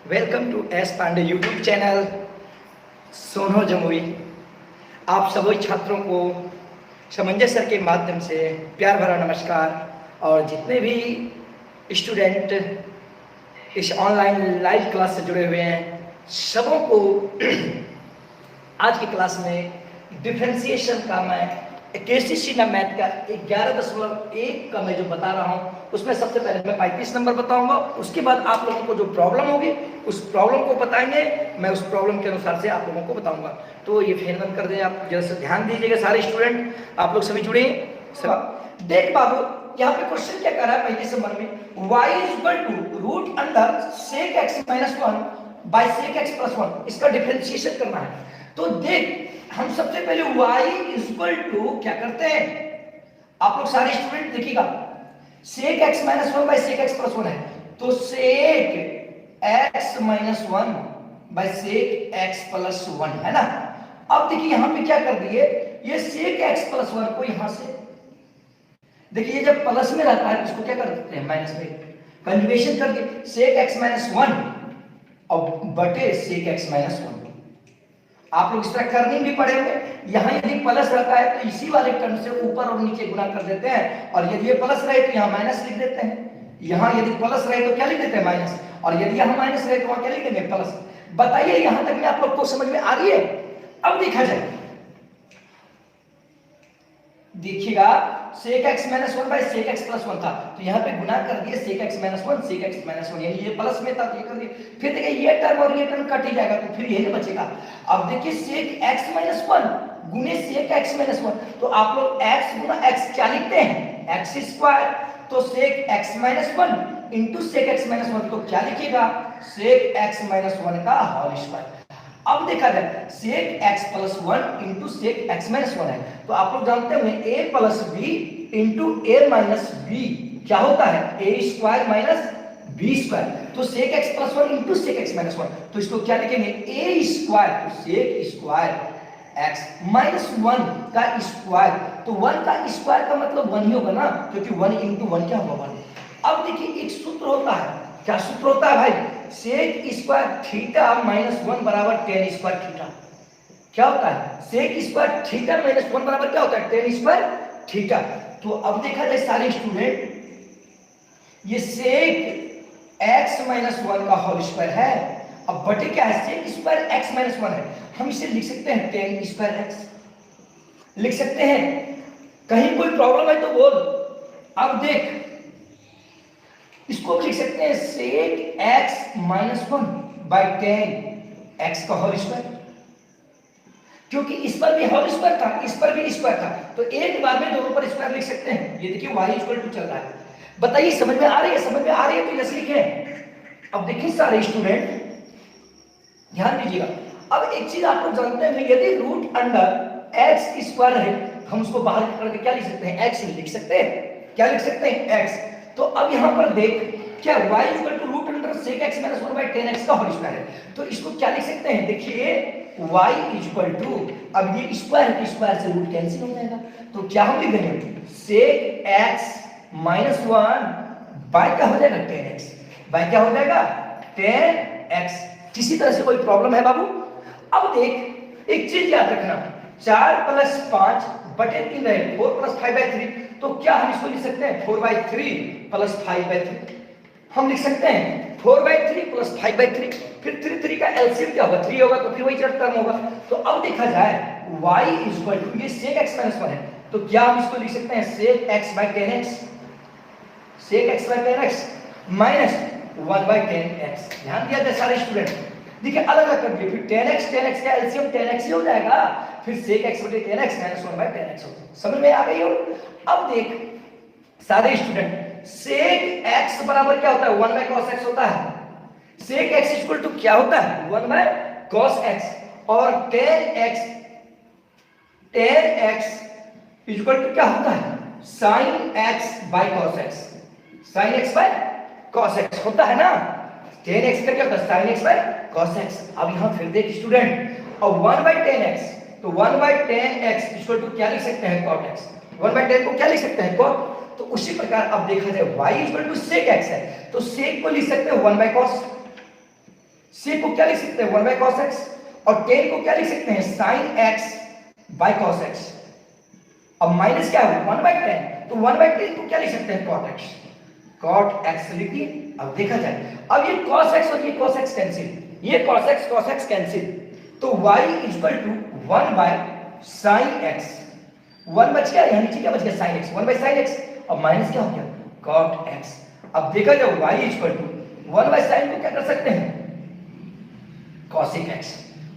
Welcome to S Pandey YouTube channel Sono Jamui. आप सभी छात्रों को समंजस सर के माध्यम से प्यार भरा नमस्कार। और जितने भी स्टूडेंट इस ऑनलाइन लाइव क्लास से जुड़े हुए हैं, सबों को आज की क्लास में डिफरेंशिएशन का मैं केसीसी ना मैथ का 11.1 का मैं जो बता रहा हूँ, उसमें सबसे पहले मैं 35 नंबर बताऊंगा। उसके बाद आप लोगों को जो प्रॉब्लम होगी उस प्रॉब्लम को बताएंगे, मैं उस प्रॉब्लम के अनुसार से आप लोगों को बताऊंगा। तो ये फैन बंद कर दें, आप जरा से ध्यान दीजिएगा सारे स्टूडेंट, आप लोग सभी जुड़े। देख बाबू, यहाँ पे क्वेश्चन क्या कर रहा है 35 नंबर में, y equal to root under sec x minus 1 by sec x plus 1, इसका डिफरेंशिएशन करना है। तो देख, हम सबसे पहले y इक्वल टू क्या करते हैं, आप लोग सारे स्टूडेंट देखिएगा, sec x minus 1 by sec x plus 1 है, तो sec x minus 1 by sec x plus 1 है ना। अब देखिए यहां पे क्या कर दिए, ये सेक x प्लस 1 को यहां से देखिए, जब प्लस में रहता है इसको क्या कर देते हैं माइनस में, कंजुगेशन करके सेक x माइनस 1 और बटे सेक x माइनस 1। आप लोग इस तरह करने भी पड़े होंगे। यहाँ यदि प्लस रहता है तो इसी वाले टर्म से ऊपर और नीचे गुना कर देते हैं, और यदि ये प्लस रहे तो यहाँ माइनस लिख देते हैं। यहाँ यदि प्लस रहे तो क्या लिख देते हैं, माइनस, और यदि यहाँ माइनस रहे तो वहां क्या लिख देंगे, प्लस। बताइए यहाँ तक में आप लोग को समझ में आ रही है। अब देखा जाए, देखिएगा, sec x minus 1 by sec x plus 1 था, तो यहाँ पे गुना कर दिए sec x minus 1 sec x minus 1, यानी ये प्लस में था तो ये कर दिए। फिर देखिए ये टर्म और ये टर्म कट ही जाएगा, तो फिर यही बचेगा। अब देखिए सेक x माइनस 1 गुने सेक x माइनस 1, तो आप लोग x गुना x क्या लिखते हैं, x स्क्वायर। तो sec x minus 1 into sec x minus 1, तो क्या लिखिएगा, सेक x माइनस 1 का होल स्क्वायर। अब देखा जाए, sec x plus 1 into sec x minus 1 है, तो आप लोग जानते होंगे a plus b into a minus b क्या होता है, a square minus b square. तो sec x plus 1 into sec x minus 1, तो इसको क्या लिखेंगे, a स्क्वायर, तो सेक स्क्वायर x माइनस 1 का स्क्वायर, तो 1 का स्क्वायर का मतलब 1 ही होगा ना, क्योंकि 1 इंटू 1 क्या होगा, 1। अब देखिए एक सूत्र होता है, क्या सूत्र होता है भाई, सेक स्क्वायर थीटा माइनस 1 बराबर टेन स्क्वायर थीटा। क्या होता है, सेक स्क्वायर थीटा माइनस 1 बराबर क्या होता है, टेन स्क्वायर थीटा। तो अब देखा जाए सारे स्टूडेंट, ये सेक x माइनस 1 का होल स्क्वायर है, अब बटे क्या है, सेक स्क्वायर x माइनस 1 है, हम इसे लिख सकते हैं टेन स्क्वायर x लिख सकते हैं। कहीं कोई प्रॉब्लम है तो बोल। अब देख, इसको लिख सकते हैं sec x minus 1 by tan x का होल स्क्वायर, क्योंकि इस पर भी होल स्क्वायर था, इस पर भी स्क्वायर था, तो एक बार में दोनों पर स्क्वायर लिख सकते हैं। ये देखिए y इक्वल टू चल रहा है। बताइए समझ में आ रही है, समझ में आ रही है तो ऐसे लिखें। अब देखिए सारे स्टूडेंट ध्यान दीजिएगा, अब एक चीज आप लोग जानते हैं, यदि रूट अंडर x स्क्वायर है, हम उसको बाहर करके क्या लिख सकते हैं, x लिख सकते हैं। क्या लिख सकते हैं, x। तो अब यहां पर देख, क्या y equal to root under sec x minus 1 by tan x का होल स्क्वायर है, तो इसको क्या लिख सकते हैं, देखिए y इक्वल टू, अब ये स्क्वायर है, स्क्वायर से रूट कैंसिल हो जाएगा, तो क्या हम लिख देंगे, सेक x माइनस 1 बाई क्या हो जाएगा, टेन x, बाई क्या हो जाएगा, टेन x। किसी तरह से कोई प्रॉब्लम है बाबू। अब देख एक चीज याद रखना, 4 प्लस 5 बटे 3 रहे, 4 प्लस 5 बाई 3, तो क्या हम इसको लिख सकते हैं 4 बाई 3 प्लस 5 बाई 3, हम लिख सकते हैं 4 बाई 3 प्लस 5 बाई 3, फिर 3 का एलसीएम क्या होगा, 3 होगा, तो फिर वही टर्म होगा। तो अब देखा जाए y इक्वल टू, ये सेक x माइनस 1 है, तो क्या हम इसको लिख सकते हैं sec x by tan x, sec x by tan x minus 1 by tan x. ध्यान दिया जाए सारे स्टूडेंट, देखिए अलग अलग कर दिए, फिर टेन एक्स का एलसीएम टेन एक्स ही हो जाएगा, फिर सेक x बटे ten x minus 1 by tan x होगा। समझ में आ गई हो। अब देख सारे स्टूडेंट, सेक x बराबर क्या होता है, 1 बाई cos x होता है, सेक x इक्वल टू क्या होता है, 1 बाई cos x, और tan x इक्वल टू क्या होता है, sin x by cos x, sin x by cos x होता है ना, tan x का क्या होता है, sin x by cos x। अब यहां फिर देख स्टूडेंट, और 1 बाई tan x, तो 1 by tan x equal to क्या लिख सकते हैं, cot x, 1 बाई tan को क्या लिख सकते हैं, cot। तो उसी प्रकार अब देखा जाए y equal to sec x है, तो सेक को लिख सकते हैं 1 बाई cos, सेक को क्या लिख सकते हैं 1 बाय cos x, और tan को क्या लिख सकते हैं sin x by cos x। अब माइनस क्या है 1 बाय tan, तो 1 बाय tan को क्या लिख सकते हैं cot x, cot x लिख दिए। अब देखा जाए, अब ये cos x और ये cos x कैंसिल, ये cos x कैंसिल, तो y equal to 1 by sin x, 1 बच गया, यहाँ नीचे क्या बच गया sin x, 1 by sin x, और माइनस क्या हो गया cot x। अब देखा जाए y equal to 1 by sin को क्या कर सकते हैं cosic x,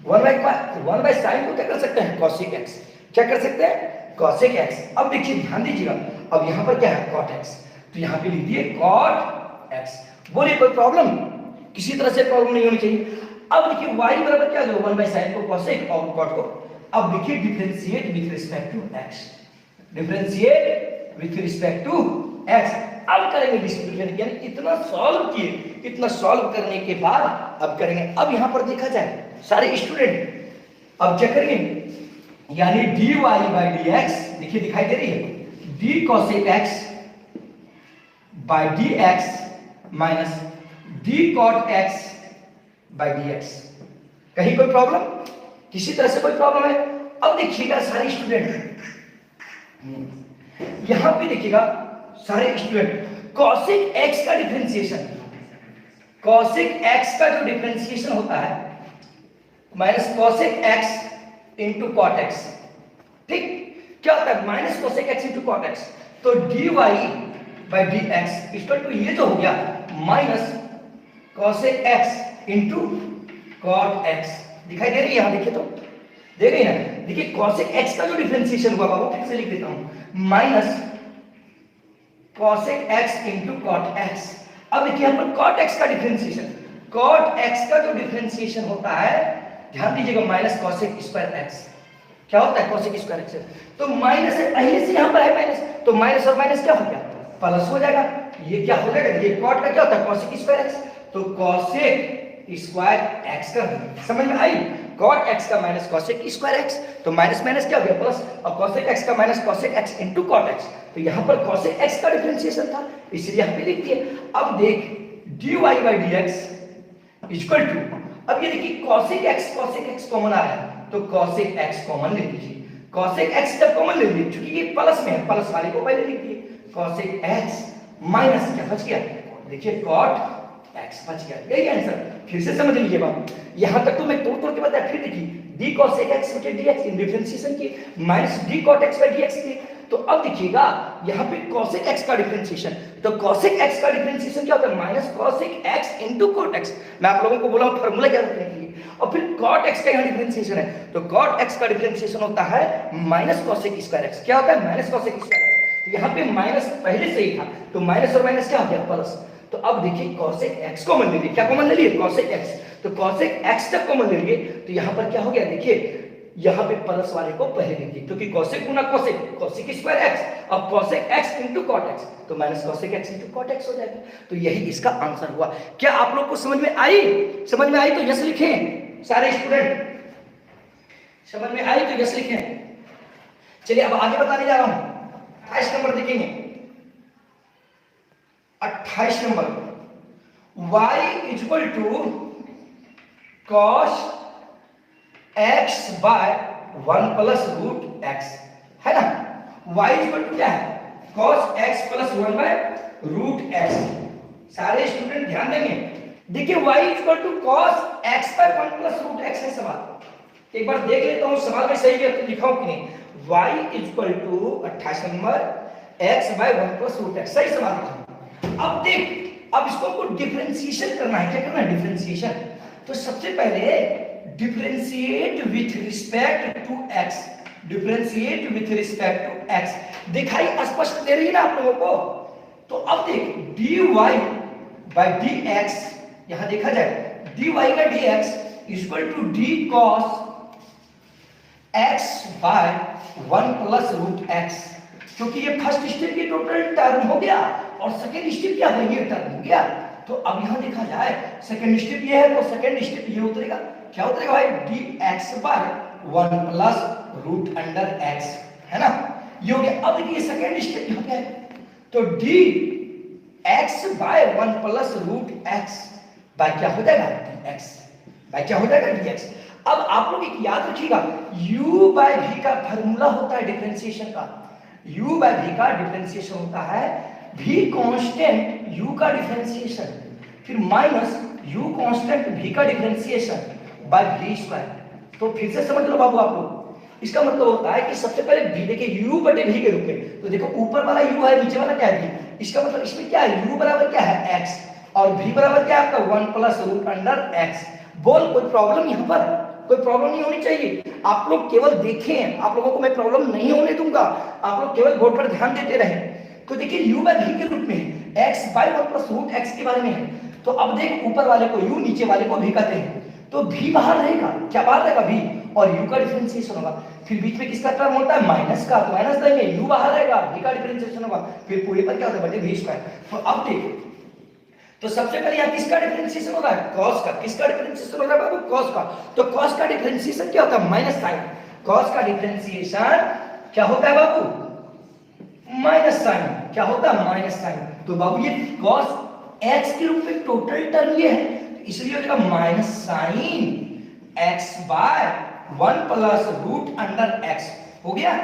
1 बाय sin को क्या कर सकते हैं cosic x, क्या कर सकते हैं cosic x। अब देखिए ध्यान दीजिएगा, अब यहाँ पर क्या है cot x, तो यहाँ पे लिख दिए cot x। बोलिए कोई प्रॉब्लम, किसी तरह से प्रॉब्लम नहीं होनी चाहिए। अब देखिए y बराबर क्या हो 1 बाय sin को cosec और cot को, अब देखिए differentiate with respect to x, differentiate with respect to x। अब करेंगे डिस्ट्रीब्यूशन, यानी इतना सॉल्व किए, इतना सॉल्व करने के बाद अब करेंगे। अब यहां पर देखा जाए सारे स्टूडेंट अब क्या करेंगे, यानी dy बाय dx, देखिए दिखाई दे रही है d cosec x by dx minus d cot x by dx। कहीं कोई प्रॉब्लम, किसी तरह से कोई प्रॉब्लम है? अब देखिएगा सारे स्टूडेंट, यहां पे देखिएगा सारे स्टूडेंट cosec x का डिफरेंशिएशन, cosec x का जो डिफरेंशिएशन होता है minus cosec x into cot x, ठीक क्या होता है minus cosec x into cot x, तो dy by dx equal to ये जो हो गया minus cosec x into cot x। दिखाई दे रही है यहां, देखिए तो दे रही है ना, देखिए cosec x का जो डिफरेंशिएशन हुआ बाबू फिर से लिख देता हूं minus cosec x into cot x। अब देखिए यहां पर cot x का डिफरेंशिएशन, cot x का जो डिफरेंशिएशन होता है ध्यान दीजिएगा माइनस cosec स्क्वायर x, क्या होता है cosec स्क्वायर x, तो माइनस है पहले से यहां पर है माइनस, तो माइनस और माइनस क्या हो गया प्लस हो जाएगा, ये क्या हो जाएगा, ये cot का क्या होता है cosec स्क्वायर x, तो cosec स्क्वायर x कर दिया, समझ में आई, cot x का माइनस cosec स्क्वायर x, तो माइनस माइनस क्या हो गया प्लस, और cosec x का minus cosec x into cot x, तो यहां पर cosec x का डिफरेंशिएशन था इसलिए यहां पे लिख दिए। अब देख dy by dx equal to, अब ये देखिए cosec x कॉमन आ रहा है, तो cosec x कॉमन ले लीजिए, cosec x जब कॉमन ले लीजिए क्योंकि ये प्लस में है, प्लस वाले को पहले लिख दिए, cosec x माइनस क्या बच गया, देखिए cot x बच गया, यही आंसर। फिर से समझ लीजिए बात, यहां तक तो मैं तोड़ तोड़ के बताया, फिर देखिए d cosec x बटे dx इन डिफरेंशिएशन की minus d cot x by dx की, तो अब देखिएगा यहां पे cosec x का डिफरेंशिएशन, तो cosec x का डिफरेंशिएशन क्या होता है minus cosec x into cot x। मैं आप लोगों को बोला हूं फार्मूला क्या रखने के लिए, और फिर cot x का यहां डिफरेंशिएशन है, तो cot x का डिफरेंशिएशन होता है माइनस cosec स्क्वायर x, क्या होता है माइनस cosec स्क्वायर x, तो यहां पे माइनस पहले से ही था, तो माइनस और माइनस क्या हो गया प्लस, तो अब देखिए cosec x कॉमन ले लिए, क्या कॉमन ले लिए cosec x, तो cosec x तक कॉमन ले लिए, तो यहां पर क्या हो गया देखिए यहां पे प्लस वाले को पहले लिखिए, क्योंकि cosec गुना cosec स्क्वायर x, अब cosec x into cot x, तो minus cosec x into cot x हो जाएगा, तो यही इसका आंसर हुआ। क्या आप लोग को समझ में आई? समझ में आई तो यस लिखें सारे स्टूडेंट, समझ में आई तो यस लिखें। चलिए अब आगे बताने जा रहा हूं, 28 नंबर देखेंगे, 28 number y equal to cos x by 1 plus root x, है ना, y इक्वल टू क्या है cos x plus 1 by root x। सारे स्टूडेंट ध्यान देंगे, देखिए y equal to cos x by 1 plus root x है सवाल, एक बार देख लेता हूं सवाल में सही लिखा हूं कि नहीं, y equal to 28 number x by 1 plus root x, सही सवाल लिखा। अब देख, अब इसको हमको डिफरेंशिएशन करना है, क्या करना है डिफरेंशिएशन, तो सबसे पहले differentiate with respect to x, differentiate with respect to x, दिखाई स्पष्ट दे रही है ना आप लोगों को, तो अब देख dy बाय dx, यहां देखा जाए dy by dx equal to d cos x by 1 plus root x, क्योंकि ये फर्स्ट स्टेप की टोटल टर्म हो गया और सेकंड स्टेप क्या है ये टर्म हो गया, तो अब यहां देखा जाए सेकंड स्टेप ये है, तो सेकंड स्टेप ये उतरेगा, क्या उतरेगा भाई dx by 1 plus root under x, है ना, ये हो गया। अब देखिए सेकंड स्टेप यहां क्या है, तो dx by 1 plus root x by क्या हो जाएगा dx, भाई क्या हो जाएगा dx। अब आप लोग एक याद रखिएगा, u बाय v का फॉर्मूला होता है डिफरेंशिएशन का, u बाय v का डिफरेंशिएशन होता है v कांस्टेंट u का डिफरेंशिएशन, फिर माइनस u कांस्टेंट v का डिफरेंशिएशन बाय v स्क्वायर। तो फिर से समझ लो बाबू आप लोग, इसका मतलब होता है कि सबसे पहले v, देखिए u बटे v के रूप में, तो देखो ऊपर वाला u है, नीचे वाला क्या है v, इसका मतलब इसमें क्या है, u बराबर क्या है x और v बराबर क्या है आपका 1 प्लस रूट अंडर x। बोल कोई प्रॉब्लम यहाँ पर, कोई प्रॉब्लम नहीं होनी चाहिए, आप लोग केवल देखें, आप लोगों को मैं प्रॉब्लम नहीं होने दूंगा, आप लोग केवल बोर्ड पर ध्यान देते रहे। तो देखिए u बाय v के रूप में x by 1 plus root x के बारे में है, तो अब देख ऊपर वाले को u, नीचे वाले को v कहते हैं, तो v बाहर रहेगा, क्या बाहर रहेगा v, और u का डिफरेंशिएशन होगा, फिर बीच में किसका टर्म होता है माइनस का, तो माइनस देंगे, u बाहर रहेगा, v का डिफरेंशिएशन होगा, फिर पूरे पर क्या होता है बटे v स्क्वायर। तो अब देखो, तो सबसे पहले यहाँ किसका डिफरेंशिएशन हो रहा है, cos का, किसका डिफरेंशिएशन हो रहा है बाबू, cos का, तो cos का डिफरेंशिएशन क्या होता है माइनस साइन, cos का डिफरेंशिएशन क्या होता है बाबू माइनस साइन, क्या होता है माइनस साइन। तो बाबू ये cos x के रूप में टोटल टर्म ये है, इसलिए हो जाएगा minus sine x by 1 plus root under x हो गया।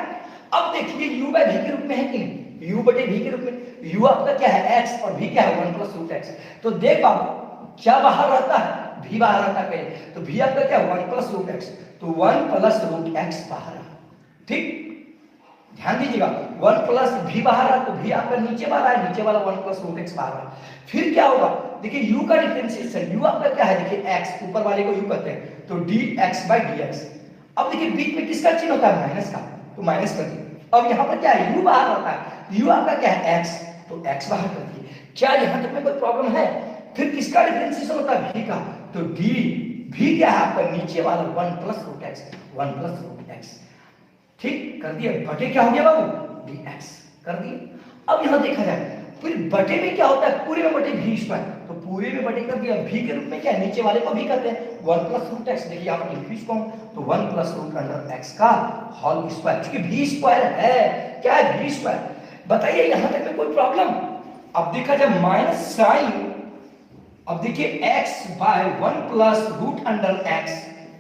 अब देखिए u बाय v के रूप में है कि नहीं, u बटे v के रूप में, u आपका क्या है x और v क्या है 1 प्लस रूट x। तो देख बाबू क्या बाहर रहता है, v बाहर रहता है, तो v आपका क्या है 1 प्लस रूट x, तो 1 प्लस रूट x बाहर है, ठीक ध्यान दीजिएगा, 1 प्लस v बाहर है, तो v आपका नीचे वाला है, नीचे वाला 1 प्लस रूट x बाहर है। फिर क्या होगा, देखिए u का डिफरेंशिएशन, u आपका क्या है, देखिए x, ऊपर वाले को u कहते हैं, तो dx बाय dx। अब देखिए बीच में किसका चिन्ह होता है माइनस का, तो माइनस कर दिए। अब यहाँ पर क्या है u बाहर आता है, u आपका क्या है x, तो x बाहर कर दिए। क्या यहाँ तक में कोई प्रॉब्लम है। फिर किसका डिफरेंशिएशन होता है v का, तो d, v क्या है आपका नीचे वाला 1 plus root x, 1 plus root x, ठीक कर दिया, बटे क्या हो गया बाबू dx कर दिए। अब यहाँ देखा जाए फिर बटे में क्या होता है, पूरे में बटे v स्क्वायर, तो पूरे में बटे कर दिया, v के रूप में क्या है, नीचे वाले को v कहते हैं 1 प्लस रूट x, देखिए यहाँ पर लिख इसको, तो 1 प्लस रूट अंडर x का होल स्क्वायर, क्योंकि v स्क्वायर है, क्या है v स्क्वायर। बताइए यहाँ तक में कोई प्रॉब्लम। अब देखा जाए माइनस साइन, अब देखिए x by 1 plus root under x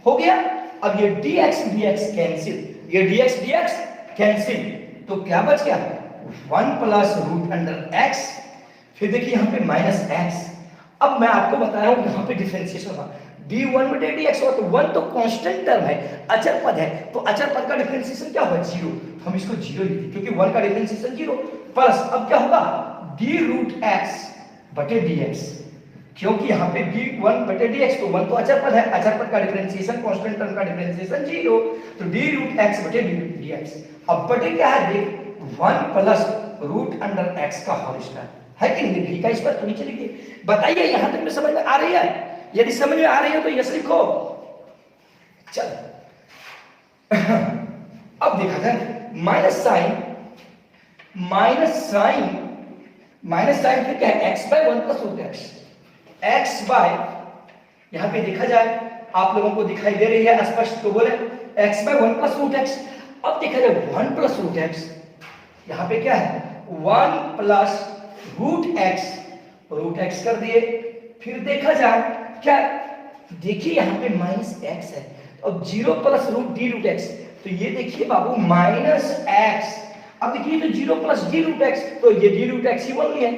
हो गया। अब ये dx dx कैंसिल, ये dx dx कैंसिल, तो क्या बच गया 1 प्लस रूट अंडर x, फिर देखिए यहाँ पे माइनस x। अब मैं आपको बता रहा हूँ यहाँ पे डिफरेंशिएशन होगा, d1 बटे dx हुआ, तो 1 तो कांस्टेंट टर्म है, अचर पद है, तो अचर पद का डिफरेंशिएशन क्या होगा 0, हम इसको 0 लिखते क्योंकि 1 का डिफरेंशिएशन 0, प्लस अब क्या होगा d रूट x बटे dx, क्योंकि यहाँ पे d1 बटे dx, तो 1 तो अचर पद है, अचर पद का डिफरेंशिएशन कांस्टेंट टर्म का डिफरेंशिएशन 0, तो d रूट x बटे dx। अब बटे क्या है देख 1 प्लस रूट अंडर x का होल स्क्वायर है कि नहीं, v का स्क्वायर तो नीचे लिखिए। बताइए यहाँ तक में समझ में आ रही है, यदि समझ में आ रही है तो यस लिखो। चल अब देखा जाए माइनस साइन, माइनस साइन फिर क्या है x by 1 plus root x, x by, यहाँ पे देखा जाए आप लोगों को दिखाई दे रही है स्पष्ट, तो बोले x by 1 plus root x। अब देखा जाए 1 प्लस रूट x, यहाँ पे क्या है 1 प्लस रूट x कर दिए। फिर देखा जाए क्या, देखिए यहाँ पे माइनस x है, अब 0 plus root d root x, तो ये देखिए बाबू माइनस x। अब देखिए तो 0 प्लस d रूट x, तो ये d रूट x ही बोल लिया।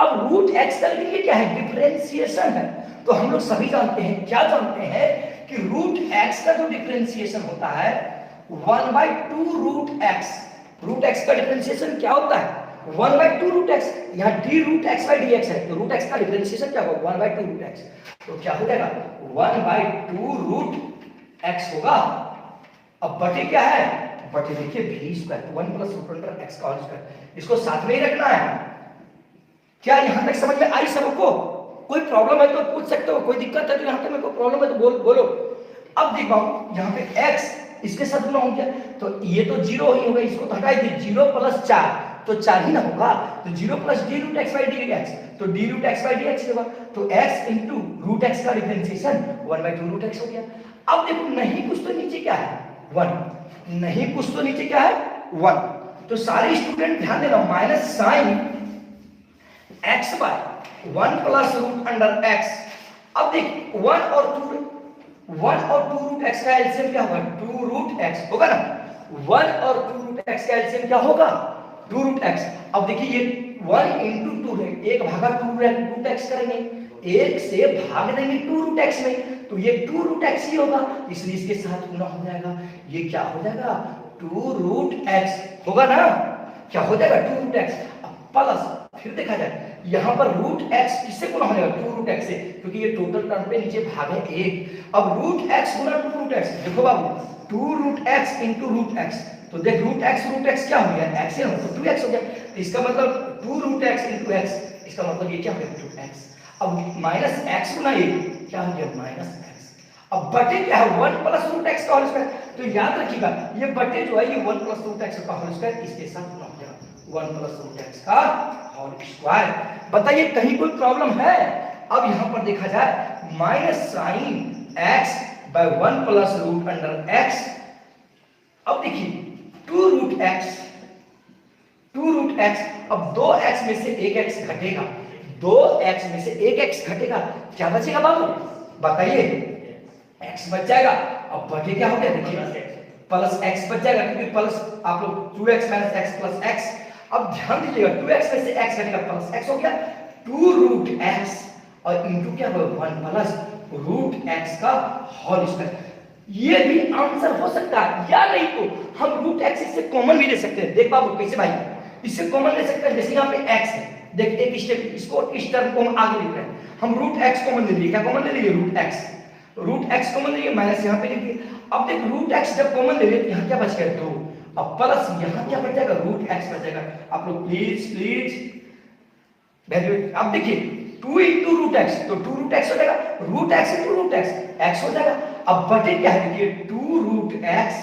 अब रूट x का लिए क्या है डिफरेंशिएशन है, तो हम लोग सभी जानते हैं, क्या जानते हैं कि रूट x का जो डिफरेंशिएशन होता है 1/2 रूट x, रूट x का डिफरेंशिएशन क्या होता है 1/2 रूट x, यहाँ d root x by dx है, तो रूट x का डिफरेंशिएशन क्या होगा 1/2 रूट x, तो क्या हो जाएगा 1/2 रूट x होगा। अब बटे क्या है, बटे देखिए v square 1 plus root under x का होल स्क्वायर, इसको साथ में ही रखना है। क्या यहाँ तक समझ में आई सबको, कोई प्रॉब्लम है तो पूछ सकते हो, कोई दिक्कत है तो यहाँ तक में कोई प्रॉब्लम है तो बोलो। अब देखो यहाँ पे x इसके साथ गुना हो गया, तो ये तो 0 ही होगा, इसको तो हटा दीजिए, 0 प्लस 4 तो 4 ही ना होगा, तो 0 plus d root x by dx, तो d root x by dx होगा, तो x इंटू रूट x का डिफरेंशिएशन 1/2 रूट x हो गया। अब देखो नहीं कुछ तो नीचे क्या है 1, नहीं कुछ तो नीचे क्या है 1, तो सारे स्टूडेंट ध्यान देना, minus sine x by 1 plus root under x। अब देख 1 और 2 1 और 2 रूट एक्स का एलसीएम क्या होगा? 2 रूट एक्स होगा ना। 1 और 2 रूट एक्स का एलसीएम क्या होगा? 2 रूट एक्स। अब देखिए ये 1 इंटू 2 है, 1 भागा 2 रूट एक्स करेंगे, 1 से भाग देंगे 2 रूट एक्स में, तो ये 2 रूट एक्स ही होगा, इसलिए इसके साथ गुना हो जाएगा। ये क्या हो जाएगा? 2 रूट एक्स होगा ना। क्या हो जाएगा? 2 रूट एक्स। अब प्लस फिर देखा जाए यहाँ पर रूट एक्स किससे गुना हो जाएगा? 2 रूट एक्स से, क्योंकि ये टोटल टर्म पे नीचे भाग है 1। अब रूट एक्स गुना 2 रूट एक्स, देखो बाबू 2 root x into root x, तो देख रूट एक्स क्या हो गया? एक्स है, तो 2x हो गया। तो इसका मतलब 2 रूट एक्स इंटू एक्स, इसका मतलब ये क्या हो गया? 2x। अब माइनस एक्स गुना ये क्या हो गया? Minus x. अब बटे क्या है? 1 प्लस रूट एक्स का होल स्क्वायर। तो याद रखिएगा ये बटे जो है ये 1 प्लस रूट एक्स का होल स्क्वायर, इसके साथ गुना हो जाएगा 1 प्लस रूट एक्स का होल स्क्वायर। बताइए कहीं कोई प्रॉब्लम है? अब यहां पर देखा जाए minus sine x by 1 plus root under x. अब देखिए 2 रूट एक्स, 2 रूट एक्स, अब 2x में से 1x घटेगा, 2x में से 1x घटेगा, क्या बचेगा बाबू? बताइए। x बच जाएगा। अब बटे क्या हो गया? देखिए प्लस x बच जाएगा, क्योंकि प्लस आप लोग 2x minus x plus x। अब ध्यान दीजिएगा 2x में से x घटेगा प्लस x हो गया, 2 रूट x और इंटू क्या होगा? 1 प्लस रूट x का होल स्क्वायर। ये भी आंसर हो सकता है, या नहीं तो हम रूट एक्स से कॉमन भी ले सकते हैं। देख बाबू कैसे भाई, इससे कॉमन ले सकते हैं। जैसे यहाँ पे x है, देख एक स्टेप इसको, इस टर्म को हम आगे लिख रहे हैं, हम रूट एक्स कॉमन ले लिए। क्या कॉमन ले लिए? रूट एक्स कॉमन ले लिए, माइनस यहाँ पे लिखिए। अब देख रूट एक्स जब कॉमन ले लिए तो यहाँ क्या बच गया? 2। अब प्लस यहाँ क्या बच जाएगा? रूट एक्स बच जाएगा। आप लोग प्लीज वैल्यू। अब देखिए 2 इंटू रूट एक्स, तो 2 रूट एक्स हो जाएगा, root x into root x, x हो जाएगा। अब बटे क्या है? देखिए 2 root x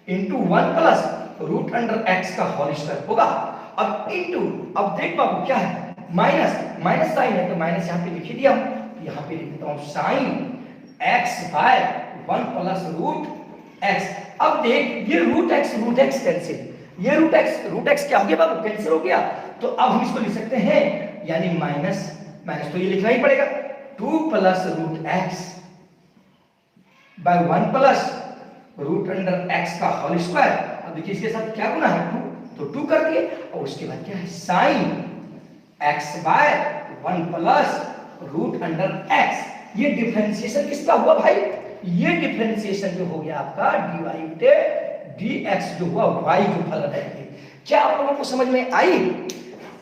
into 1 plus root under x का होल स्क्वायर होगा। अब इंटू, अब देख बाबू क्या है? माइनस, माइनस साइन है तो माइनस यहाँ पे लिख दिया, यहाँ पे लिख देता हूँ sine x by 1 plus root x. अब देख ये रूट एक्स कैंसिल, ये रूट एक्स क्या हो गया बाबू? कैंसिल हो गया। तो अब हम इसको लिख सकते हैं, यानी माइनस माइनस तो ये लिखना ही पड़ेगा, 2 plus root x by 1 plus root under x का होल स्क्वायर। अब देखिए इसके साथ क्या गुना है? 2, तो 2 कर दिए, और उसके बाद क्या है? Sine x by 1 plus root under x. ये डिफरेंशिएशन किसका हुआ भाई? ये डिफरेंशिएशन जो हो गया आपका dx जो हुआ y जो फलन है। क्या आप लोगों को समझ में आई?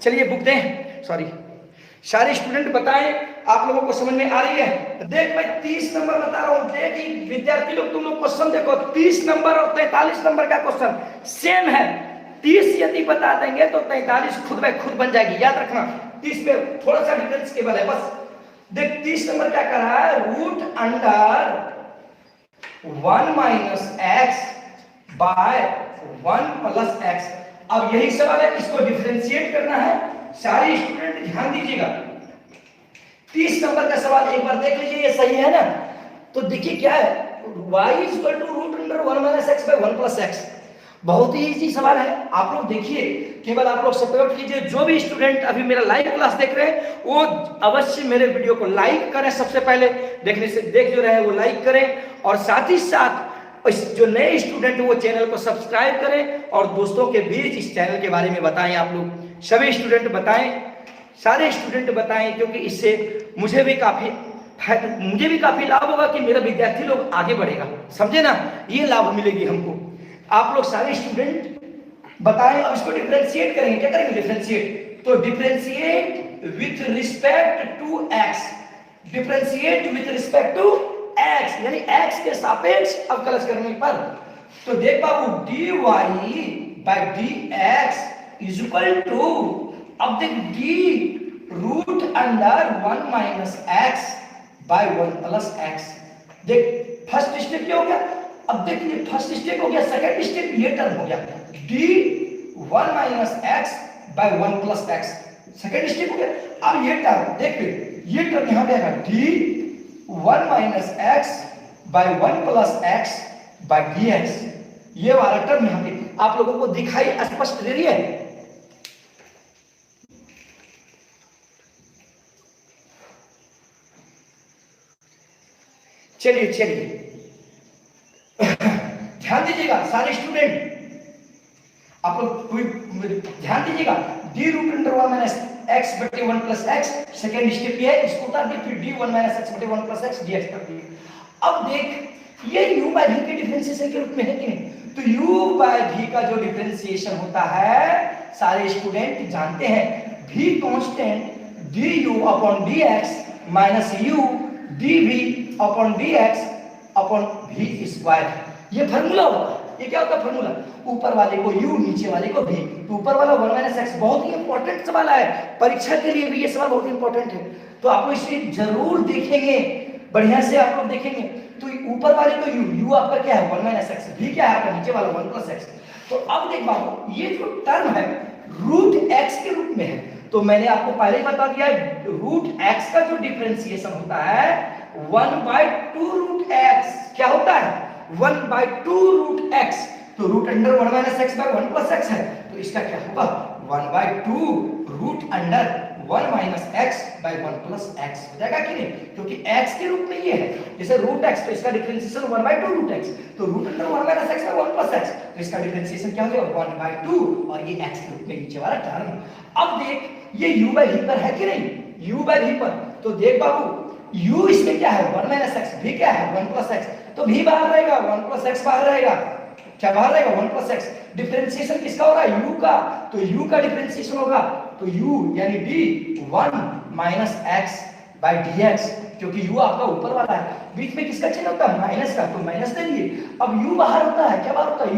चलिए बुक दें, सॉरी सारे स्टूडेंट बताएं आप लोगों को समझ में आ रही है? देख मैं 30 नंबर बता रहा हूं, देख विद्यार्थी लोग तुम लोग क्वेश्चन देखो, 30 नंबर और 43 नंबर का क्वेश्चन सेम है। 30 यदि बता देंगे तो 43 खुद ब खुद बन जाएगी, याद रखना। 30 में थोड़ा सा डिफरेंस केवल है बस। देख 30 नंबर क्या कर रहा है? Root under 1 minus x by 1 plus x. अब यही सवाल है, इसको डिफरेंशिएट करना है। सारे स्टूडेंट ध्यान दीजिएगा, 30 नंबर का सवाल एक बार देख लीजिए, ये सही है ना? तो देखिए क्या है, y is equal to root under 1 minus x by 1 plus x. बहुत ही इजी सवाल है, आप लोग देखिए, केवल आप लोग सपोर्ट कीजिए। जो भी स्टूडेंट अभी मेरा लाइव क्लास देख रहे हैं वो अवश्य मेरे वीडियो को लाइक करें, सबसे पहले देखने से देख जो रहे हैं वो लाइक करें, और साथ ही साथ जो नए स्टूडेंट वो चैनल को सब्सक्राइब करें और दोस्तों के बीच इस चैनल के बारे में बताएं। आप लोग सभी स्टूडेंट बताएं, सारे स्टूडेंट बताएं, क्योंकि इससे मुझे भी काफी लाभ होगा कि मेरा विद्यार्थी लोग आगे बढ़ेगा, समझे ना? ये लाभ मिलेगी हमको। आप लोग सारे स्टूडेंट बताएं। अब इसको डिफरेंशिएट करेंगे, क्या करेंगे? डिफरेंशिएट, तो differentiate with respect to x, differentiate with respect to x, यानी x के सापेक्ष अवकलज करने पर। तो देख बाबू dy by dx is equal to, अब देख d root under 1 minus x by 1 plus x. देख फर्स्ट स्टेप क्या हो गया? अब देख ये फर्स्ट स्टेप हो गया, सेकंड स्टेप ये टर्म हो गया d 1 minus x by 1 plus x, second step हो गया। अब ये टर्म देख, ये टर्म यहां पे आएगा d 1 minus x by 1 plus x by dx। ये वाला टर्म यहां पे आप लोगों को दिखाई स्पष्ट दे रही है? चलिए चलिए ध्यान दीजिएगा सारे स्टूडेंट, आप लोग कोई ध्यान दीजिएगा। D root under 1 minus x बटे 1 प्लस एक्स, सेकेंड स्टेप ये है, इसको उतार दिए, फिर डी 1 माइनस एक्स बटे 1 प्लस एक्स डीएक्स कर दिए। अब देख ये u बाय v के डिफरेंशिएशन के रूप में है कि नहीं? तो u बाय v का जो डिफरेंशिएशन होता है सारे स्टूडेंट जानते हैं, v constant du upon dx minus u dv upon dx upon v square. ये फार्मूला होगा। ये क्या होता है फार्मूला? ऊपर वाले को u, नीचे वाले को v। तो ऊपर वाला 1 माइनस एक्स बहुत ही इंपॉर्टेंट सवाल है, परीक्षा के लिए भी ये सवाल बहुत इंपॉर्टेंट है, तो आप लोग इसे जरूर देखेंगे, बढ़िया से आप लोग देखेंगे। तो ऊपर वाले को u आपका क्या है 1 माइनस एक्स, v क्या है आपका नीचे वाला 1 प्लस एक्स। तो अब देख बाबू ये जो टर्म है रूट x के रूप में है, तो मैंने आपको पहले ही बता दिया है रूट x का जो डिफरेंशिएशन होता है 1/2 रूट x क्या होता है 1/2 रूट x। तो root under 1 minus x by 1 plus x है, तो इसका क्या होगा 1/2 root under 1 minus x by 1 plus x हो जाएगा कि नहीं? क्योंकि x के रूप में ये है, जैसे रूट x तो इसका डिफरेंशिएशन 1/2 रूट x, तो root under 1 minus x by 1 plus x, तो इसका डिफरेंशिएशन क्या हो जाएगा 1/2 और ये x के रूप में नीचे वाला टर्म। अब देख ये u बाय v पर है कि नहीं? u बाय v पर, तो देख बाबू u इसमें क्या है 1 माइनस एक्स, v क्या है 1 प्लस एक्स, तो v बाहर रहेगा 1 प्लस एक्स बाहर रहेगा, क्या बाहर रहेगा 1 प्लस एक्स। डिफरेंशिएशन किसका हो रहा है u का, तो u का डिफरेंशिएशन होगा तो u यानी d 1 minus x by dx, क्योंकि u आपका ऊपर वाला है, बीच में किसका चिन्ह होता है माइनस का, तो माइनस दे दिए। अब u बाहर होता है, क्या बाहर होता है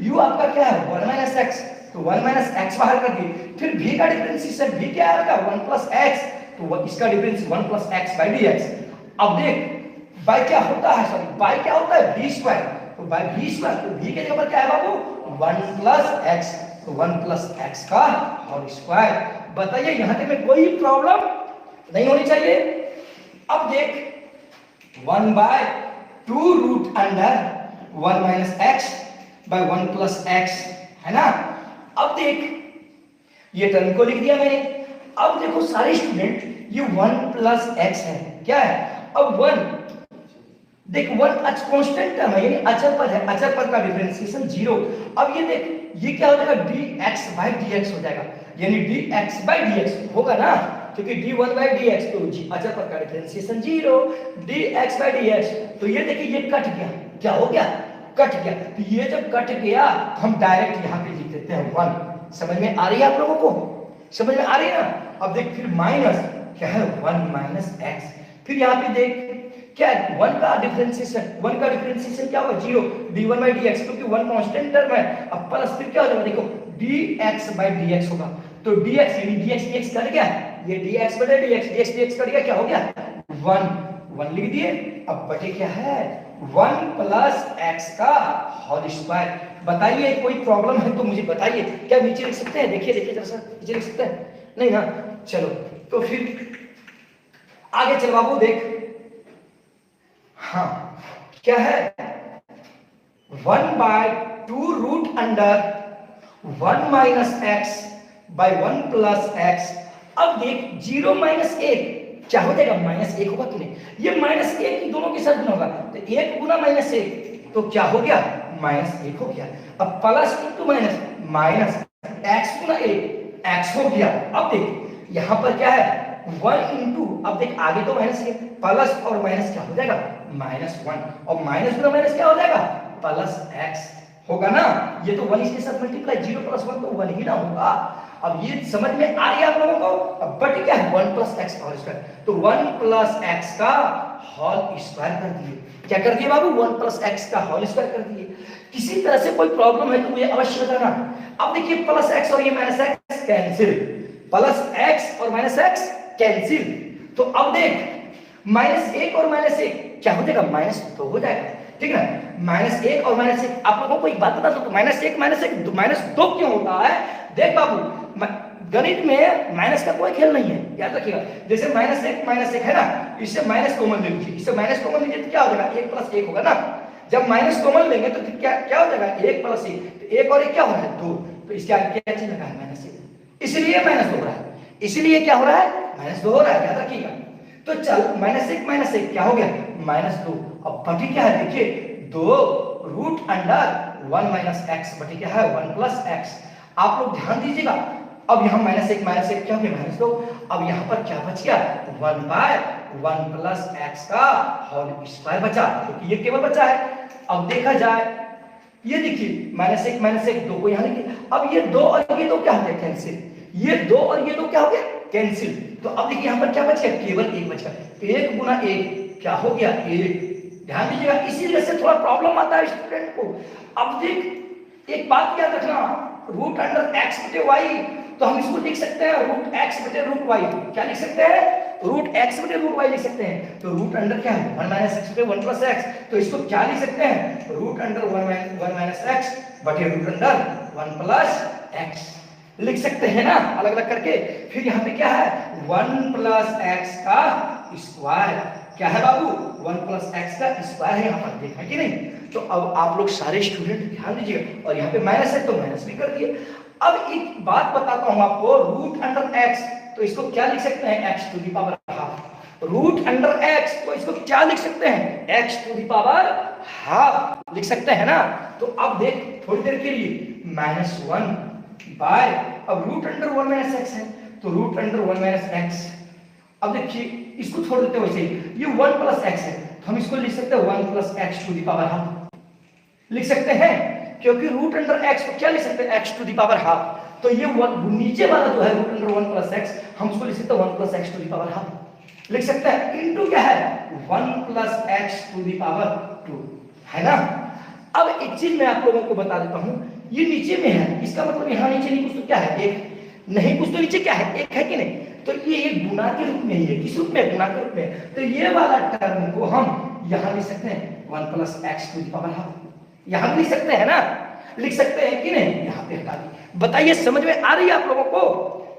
u आपका क्या है 1 माइनस एक्स, तो 1 माइनस एक्स बाहर कर दिए। फिर v का डिफरेंशिएशन v क्या है आपका 1 प्लस एक्स, तो इसका difference 1 plus x by dx। अब देख बाय क्या होता है, सॉरी बाय क्या होता है v स्क्वायर, तो बाय v स्क्वायर, तो v के जगह पर क्या है बाबू 1 प्लस एक्स, तो 1 प्लस एक्स का होल स्क्वायर। बताइए यहां तक में कोई प्रॉब्लम नहीं होनी चाहिए। अब देख 1/2 root under 1 minus x by 1 plus x है ना। अब देख ये टर्म को लिख दिया मैंने। अब देखो सारे स्टूडेंट ये 1 प्लस एक्स है, क्या है अब 1 देख 1 कांस्टेंट टर्म है, यानी अचर पद है, अचर पद का डिफरेंशिएशन 0। अब ये देख ये क्या हो जाएगा dx बाय dx हो जाएगा, यानी dx बाय dx होगा ना, क्योंकि d1 बाय dx तो अचर पद का डिफरेंशिएशन 0, dx बाय dx। तो ये देखिए ये कट गया, क्या हो गया कट गया, तो ये जब कट गया तो हम डायरेक्ट यहाँ पे लिख देते हैं 1। समझ में आ रही है आप लोगों को, समझ में आ रही है ना। अब देख फिर माइनस क्या है 1 माइनस एक्स, फिर यहाँ पे देख क्या है 1 का डिफरेंशिएशन क्या होगा 0, d1 बाय dx, क्योंकि 1 कांस्टेंट टर्म है। अब प्लस फिर क्या हो जाएगा देखो dx बाय dx होगा, तो dx यानी dx कट गया, ये dx बटे dx कट गया, क्या हो गया 1 लिख दिए। अब बटे क्या है 1 प्लस x का होल स्क्वायर। बताइए कोई प्रॉब्लम है तो मुझे बताइए, क्या नीचे लिख सकते हैं? देखिए जरा सा नीचे लिख सकते हैं नहीं ना, चलो तो फिर आगे चल बाबू देख, हाँ क्या है 1/2 root under 1 minus x by 1 plus x. अब देख 0 माइनस 1 क्या हो जाएगा -1 होगा कि नहीं, ये -1 की दोनों के साथ गुना होगा, तो 1 गुना -1 तो क्या हो गया -1 हो गया। अब प्लस इंटू माइनस x गुना 1 x हो गया। अब देख यहाँ पर क्या है 1 इंटू, अब देख आगे तो माइनस है, प्लस और माइनस क्या हो जाएगा -1, और माइनस गुना माइनस क्या हो जाएगा प्लस x होगा ना। ये तो 1 इसके साथ मल्टीप्लाई, 0 प्लस 1 तो 1 ही ना होगा। अब ये समझ में आ रही है आप लोगों को। अब बट क्या है 1 प्लस एक्स का होल स्क्वायर, तो 1 प्लस एक्स का होल स्क्वायर कर दिए। क्या कर दिए बाबू 1 प्लस एक्स का होल स्क्वायर कर दिए। किसी तरह से कोई प्रॉब्लम है तो मुझे अवश्य बताना। अब देखिए प्लस एक्स और ये minus x cancel, plus x और माइनस एक्स कैंसिल, तो अब देख -1 और -1 क्या हो जाएगा -2 हो जाएगा, ठीक है ना। -1 और -1 आप लोगों को एक बात बता दो, -1 -2 क्यों होता है। देख बाबू गणित में माइनस का कोई खेल नहीं है, याद रखिएगा। जैसे -1 है ना, इससे माइनस कॉमन ले लीजिए, इससे माइनस कॉमन लीजिए तो क्या हो जाएगा 1 प्लस 1 होगा ना। जब माइनस कॉमन लेंगे तो फिर क्या हो जाएगा 1 प्लस 1, तो 1 और 1 क्या हो रहा है 2, तो इसके आगे क्या चिन्ह लगा है -1, इसलिए -2 हो रहा है, इसलिए क्या हो रहा है -2 हो रहा है, याद रखिएगा। तो तो चल माइनस एक क्या हो गया -2। अब बटी क्या है देखिए 2 रूट अंडर 1 माइनस एक्स, बटी क्या है 1 प्लस एक्स। आप लोग ध्यान दीजिएगा, अब यहाँ -1 क्या हो गया -2। अब यहाँ पर क्या बच गया 1 बाय 1 प्लस एक्स का होल स्क्वायर बचा, क्योंकि ये केवल बचा है। अब देखा जाए ये देखिए -1 2 को यहाँ लिखिए। अब ये 2 और ये 2 क्या हो गया कैंसिल, ये 2 और ये 2 क्या हो गया कैंसिल। तो अब देखिए यहाँ पर क्या बच गया केवल 1 बच गया। 1 गुना 1 क्या हो गया 1। ध्यान दीजिएगा, इसी वजह से थोड़ा प्रॉब्लम आता है स्टूडेंट को। अब देख एक बात याद रखना, रूट अंडर एक्स बटे वाई, तो हम इसको लिख सकते हैं रूट एक्स बटे रूट वाई। क्या लिख सकते हैं रूट एक्स बटे रूट वाई लिख सकते हैं। तो रूट अंडर क्या है 1 माइनस एक्स बटे 1 प्लस एक्स, तो इसको क्या लिख सकते हैं रूट अंडर 1 माइनस एक्स बटे रूट अंडर 1 प्लस एक्स लिख सकते हैं ना, अलग अलग करके। फिर यहाँ पे क्या है 1 प्लस एक्स का स्क्वायर, क्या है बाबू 1 प्लस एक्स का स्क्वायर है, यहाँ पर देखा कि नहीं। तो अब आप लोग सारे स्टूडेंट ध्यान दीजिए, और यहाँ पे माइनस है तो माइनस भी कर दिए। अब एक बात बताता हूं आपको, रूट अंडर एक्स तो इसको क्या लिख सकते हैं x to the power half. Root under x तो इसको क्या लिख सकते हैं x to the power half लिख सकते हैं ना। तो अब देख थोड़ी देर के लिए -1 बाय, अब रूट अंडर 1 माइनस एक्स है तो रूट अंडर 1 माइनस एक्स। अब देखिए इसको छोड़ देते हैं वैसे ही, ये 1 प्लस एक्स है तो हम इसको लिख सकते हैं 1 plus x to the power half लिख सकते हैं, क्योंकि रूट अंडर एक्स को क्या लिख सकते हैं x to the power half. तो ये नीचे वाला जो है रूट अंडर 1 प्लस एक्स हम उसको लिख सकते हैं 1 plus x to the power half लिख सकते हैं, इनटू क्या है 1 plus x to the power 2 है ना। अब एक चीज मैं आप लोगों को बता देता हूं, ये नीचे में है, इसका मतलब यहाँ नीचे नहीं कुछ तो क्या है एक, नहीं कुछ तो नीचे क्या है एक है कि नहीं। तो ये एक गुना के रूप में ही है, किस रूप में गुना के रूप में। तो ये वाला टर्म को हम यहाँ लिख सकते हैं 1 plus x to the power half, यहाँ लिख सकते हैं ना, लिख सकते हैं कि नहीं। यहाँ पे हटा दी, बताइए समझ में आ रही है आप लोगों को।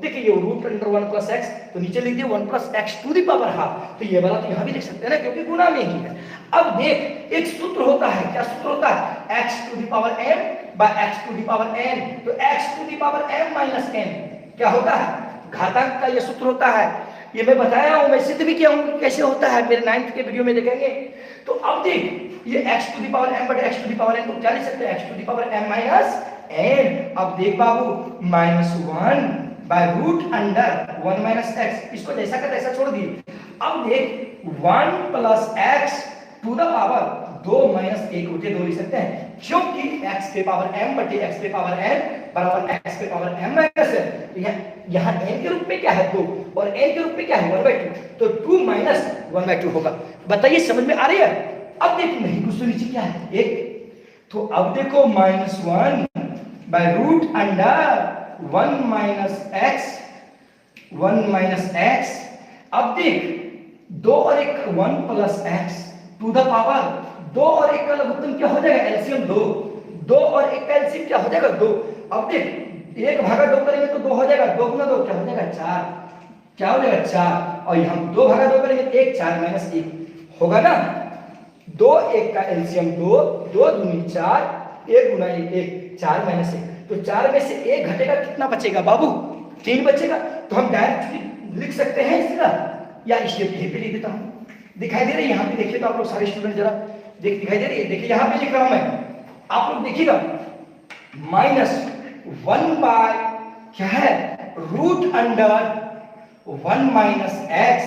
देखिए ये रूट अंडर 1 प्लस एक्स तो नीचे लिख दिए 1 plus x to the power half, तो ये वाला तो यहाँ भी लिख सकते हैं ना क्योंकि गुना में ही है। अब देख एक सूत्र होता है, क्या सूत्र होता है x to the power m by x to the power n। तो x to the power m minus n क्या होता है घातांक का ये सूत्र होता है। ये मैं बताया हूं, मैं सिद्ध भी किया हूं कैसे होता है, मेरे 9th के वीडियो में देखेंगे। तो अब देख ये x to the power m बटे x to the power n को क्या लिख सकते हैं x to the power m minus n। अब देख बाबू -1 by root under 1 minus x, इसको जैसा का तैसा छोड़ दिए। अब देख 1 plus x to the power 2 minus 1 बटे 2 लिख सकते हैं, क्योंकि x के पावर m बटे x के पावर n बराबर x के पावर m माइनस है। यहाँ n के रूप में क्या है 2 और n के रूप में क्या है 1/2, तो 2 माइनस 1/2 होगा। बताइए समझ में आ रही है। अब देखो नहीं कुछ तो नीचे क्या है 1, तो अब देखो -1 by root under 1 minus x। अब देख 2 और 1 1 plus x to the power 2 और 1 का लघुत्तम क्या हो जाएगा एलसीएम 2, 2 और 1 का एलसीएम क्या हो जाएगा 2। अब देख 1 भागा 2 करेंगे तो 2 हो जाएगा, 2 गुना 2 क्या हो जाएगा 4, क्या हो जाएगा 4, और हम 2 भागा 2 करेंगे 1 4 माइनस 1 होगा ना। 2 1 का एलसीएम 2, 2 दूनी 4, 1 गुना 1 4 माइनस 1, तो 4 में से 1 घटेगा कितना बचेगा बाबू 3 बचेगा। तो हम डायरेक्ट लिख सकते हैं इसका, या इसे यहीं पे लिख देता हूं, दिखाई दे रही है यहाँ पे देखिए। तो आप लोग सारे स्टूडेंट जरा दिखाई दे रही है, देखिए यहाँ पे लिख रहा हूं मैं, आप लोग देखिएगा -1 बाय क्या है रूट अंडर 1 माइनस x।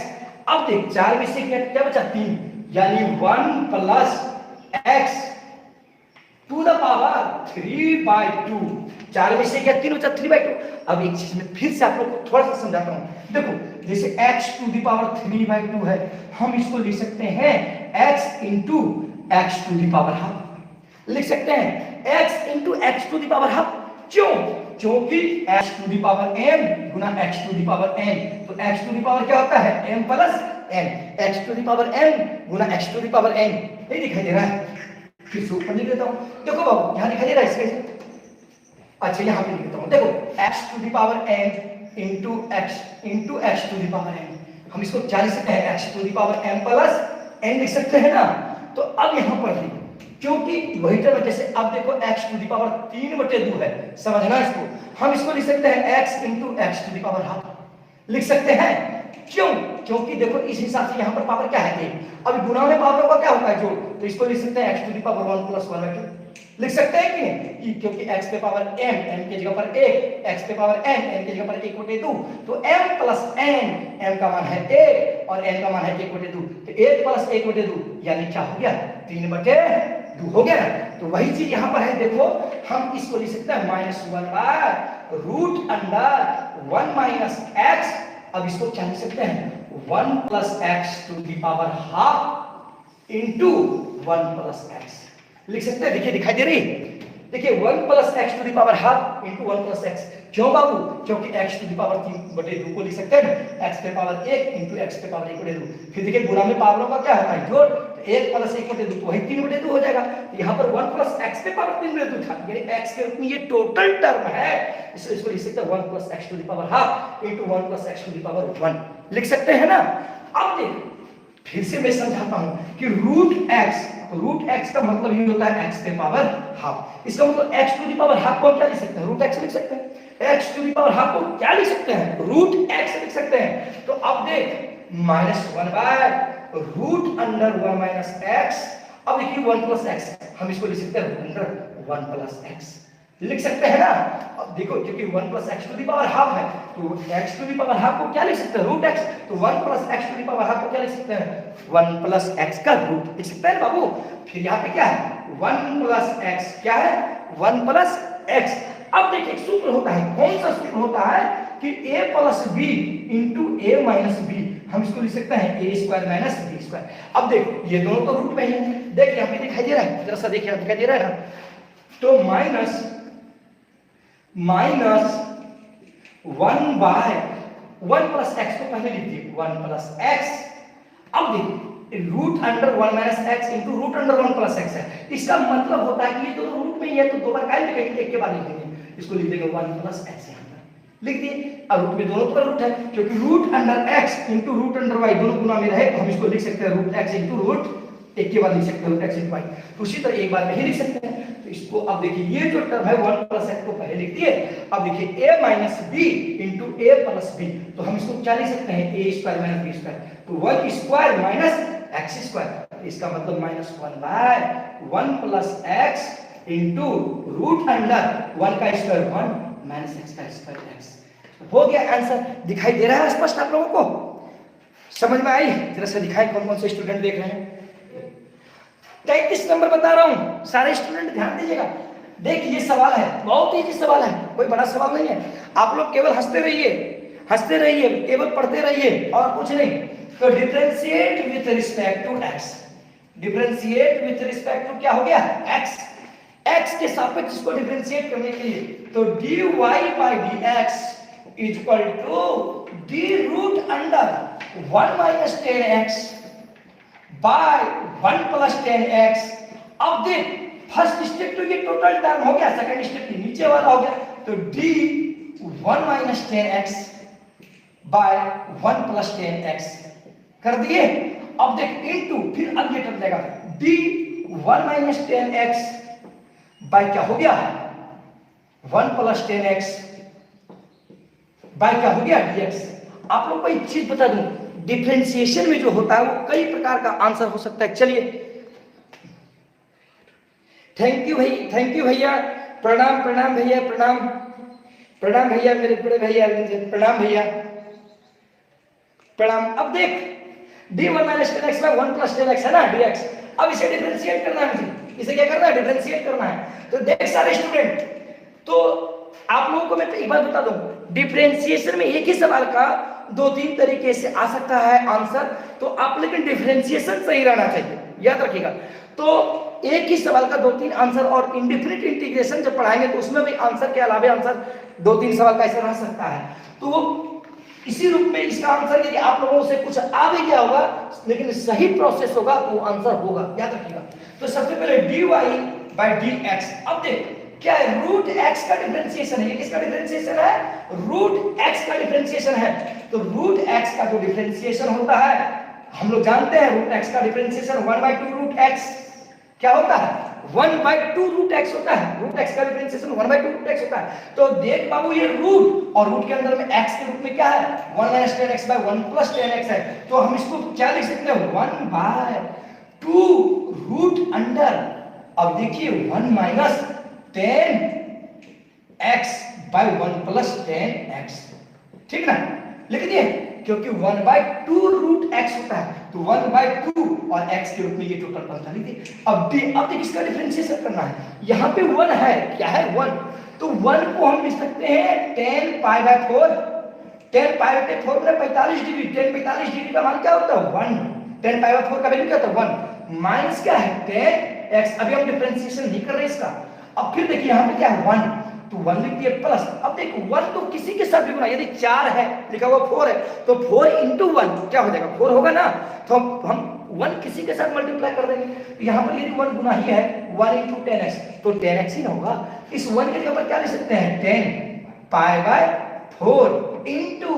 अब देख 4 में से क्या बचा 3, यानी 1 plus x to the power 3/2। 4 में से क्या 3 बचा 3/2। अब एक चीज में फिर से आप लोग को थोड़ा सा समझाता हूं, देखो जैसे x टू द पावर 3/2 है, हम इसको लिख सकते हैं x into x to the power half लिख सकते हैं x into x to the power half. क्यों? क्योंकि x to the power m गुना x to the power n, तो x टू द पावर क्या होता है m plus n, x to the power m गुना x to the power n। ये दिखाई दे रहा है, फिर से ऊपर लिख देता हूं, देखो बाबू यहां दिखाई दे रहा है इसके, अच्छा यहां पे लिख देता हूं, देखो x to the power n into x to the power n, हम इसको क्या लिख सकते हैं x to the power m plus n लिख सकते हैं ना। तो अब यहां पर देखो क्योंकि वही टर्म जैसे अब देखो x टू द पावर 3/2 है, समझना इसको, हम इसको लिख सकते हैं x into x to the power half लिख सकते हैं, क्यों? क्योंकि देखो इस हिसाब से यहाँ पर पावर क्या है, a। अब गुणा में पावरों का क्या होता है, जोड़। तो इसको लिख सकते हैं x to the power 1 plus 1/2, लिख सकते हैं कि नहीं, क्योंकि x पे पावर m, m की जगह पर 1, x पे पावर n, n की जगह पर 1/2, तो m प्लस n, m का मान है 1 और n का मान है 1/2, तो 1 प्लस 1/2 यानी क्या हो गया, 3/2 हो गया ना। तो वही चीज यहाँ पर है, देखो हम इसको लिख सकते हैं -1/√1 माइनस x। अब इसको क्या लिख सकते हैं, 1 plus x to the power half into 1 plus x लिख सकते हैं। देखिए दिखाई दे रही, देखिए 1 plus x to the power half into 1 plus x। क्यों बाबू, क्योंकि x टू द पावर 3/2 को लिख सकते हैं, x पे पावर 1 इंटू x पे पावर 1/2। फिर देखिए गुणा में पावरों का क्या होता है, जोड़। 1 प्लस 1/2 तो वही 3/2 हो जाएगा। तो यहाँ पर 1 प्लस x पे पावर 3/2 था, यानी x के रूप में ये टोटल टर्म है, इसको लिख सकते हैं 1 plus x to the power half into 1 plus x to the power 1 लिख सकते हैं ना। अब देख फिर से मैं समझाता हूं कि रूट x का मतलब ही होता है x पे पावर हाफ। इसका मतलब x to the power half को क्या लिख सकते हैं, रूट x लिख सकते हैं। x to the power half को क्या लिख सकते हैं, रूट x लिख सकते हैं। तो अब देख -1/√1 माइनस x। अब देखिए 1 प्लस x हम इसको लिख सकते हैं √1 प्लस x लिख सकते हैं ना। अब देखो क्योंकि 1 plus x to the power half है, तो x to the power half को क्या लिख सकते हैं, रूट x। तो 1 plus x to the power half को क्या लिख सकते हैं, 1 प्लस x का रूट लिख सकते हैं बाबू। फिर यहाँ पे क्या है, 1 प्लस x क्या है, 1 प्लस x। अब देखिए एक सूत्र होता है, कौन सा सूत्र होता है कि a plus b into a minus b, हम इसको लिख सकते हैं a square minus b square. अब देखो ये दोनों तो रूट में ही है, देखिए यहाँ पे दिखाई दे रहा है, जरा सा देखिए यहाँ दिखाई दे रहा है ना। तो माइनस 1 प्लस x को पहले लिख दिए 1 प्लस x। अब देखिए √1 minus x into √1 plus x है, इसका मतलब होता है कि ये दोनों रूट में ही है, तो दो बार क्या लिखेंगे, एक के बाद लिखेंगे। इसको लिख देंगे 1 प्लस x यहाँ पर लिख दिए। अब रूट में दोनों तो रूट है, क्योंकि √x इंटू √y दोनों गुना में रहे, तो हम इसको लिख सकते हैं √x इंटू रूट, एक के बाद लिख सकते हैं √x इंटू y। तो उसी तरह एक बार में ही लिख सकते हैं। तो इसको अब देखिए ये जो टर्म है 1 प्लस x को पहले लिख दिए। अब देखिए a minus b into a plus b, तो हम इसको क्या लिख सकते हैं, a square minus b square. तो 1 स्क्वायर माइनस x स्क्वायर, इसका मतलब -1/1 प्लस x इंटू √1 का स्क्वायर 1 माइनस x का स्क्वायर x। हो गया आंसर। दिखाई दे रहा है स्पष्ट आप लोगों को, समझ में आई? जरा सा दिखाएं कौन कौन से स्टूडेंट देख रहे हैं। 33 नंबर बता रहा हूं, सारे स्टूडेंट ध्यान दीजिएगा। देखिए ये सवाल है, बहुत इजी सवाल है, कोई बड़ा सवाल नहीं है। आप लोग केवल हंसते रहिए, केवल पढ़ते रहिए और कुछ नहीं। तो differentiate with respect to x, differentiate with respect to क्या हो गया, x के सापेक्ष इसको डिफरेंशिएट करने के लिए, तो dy by dx is equal to d√1 minus 10x by 1 plus 10x। अब देख फर्स्ट स्टेप तो ये टोटल टर्म हो गया, सेकंड स्टेप नीचे वाला हो गया, तो d1 minus 10x by 1 plus 10x कर दिए। अब देख इनटू, फिर अब ये टर्म देगा d1 माइनस 10x बाय क्या हो गया 1 प्लस 10x बाय क्या हो गया dx। आप लोग को एक चीज बता दूं, डिफरेंशिएशन में जो होता है वो कई प्रकार का आंसर हो सकता है। चलिए थैंक यू भैया, प्रणाम भैया, प्रणाम भैया, मेरे बड़े भैया प्रणाम भैया, प्रणाम। अब देख d1 माइनस 10x में 1 प्लस 10x है ना dx। अब इसे डिफरेंशिएट करना है मुझे, इसे क्या करना है, डिफरेंशिएट करना है। तो देख सारे स्टूडेंट, तो आप लोगों को मैं एक बात बता दूं, डिफरेंशिएशन में एक ही सवाल का 2-3 तरीके से आ सकता है आंसर, तो आप लेकिन डिफरेंशिएशन सही रहना चाहिए, याद रखिएगा। तो एक ही सवाल का 2-3 आंसर, और इंडेफिनिट इंटीग्रेशन जब पढ़ाएंगे तो उसमें भी आंसर के अलावा आंसर 2-3 सवाल का ऐसा रह सकता है। तो इसी रूप में इसका आंसर यदि आप लोगों से कुछ आ भी गया होगा, लेकिन सही प्रोसेस होगा तो आंसर होगा, याद रखिएगा। तो सबसे पहले dy by dx। अब देख क्या है, √x का डिफरेंशिएशन है, ये किसका डिफरेंशिएशन है, √x का डिफरेंशिएशन है। तो √x का जो डिफरेंशिएशन होता है हम लोग जानते हैं, √x का डिफरेंशिएशन 1/2 √x क्या होता है 1/2 रूट एक्स होता है। रूट एक्स का डिफरेंशिएशन 1/2 रूट एक्स होता है। तो देख बाबू ये रूट और रूट के अंदर में एक्स के रूप में क्या है 1 - 10x / 1 + 10x है। तो हम इसको क्या लिख सकते हैं 1/2 रूट अंडर, अब देखिए 1 - 10x / 1 + 10x, ठीक ना, लिख दिए, क्योंकि 1/2 रूट x होता है तो 1/2 और x के रूप में ये टोटल बनता है। अब देख इसका डिफरेंशिएशन करना है। यहाँ पे 1 है, क्या है 1, तो 1 को हम लिख सकते हैं 10π/4। 10π/4 में 45 डिग्री, 10 45 डिग्री का मान क्या होता है 1। 10π/4 का वैल्यू क्या होता है 1 माइनस क्या है 10x। अभी हम डिफरेंशिएशन नहीं कर रहे इसका। अब फिर देखिए यहाँ पे क्या है 1, तो 1 लिख दिए प्लस। अब देखो 1 तो किसी के साथ भी गुना, यदि 4 है लिखा हुआ 4 है तो 4 × 1 क्या हो जाएगा 4 होगा ना, तो हम 1 किसी के साथ मल्टीप्लाई कर देंगे। तो यहाँ पर यदि 1 गुना ही है 1 × 10x तो 10x ही ना होगा। इस 1 के ऊपर क्या लिख सकते हैं 10π/4 इंटू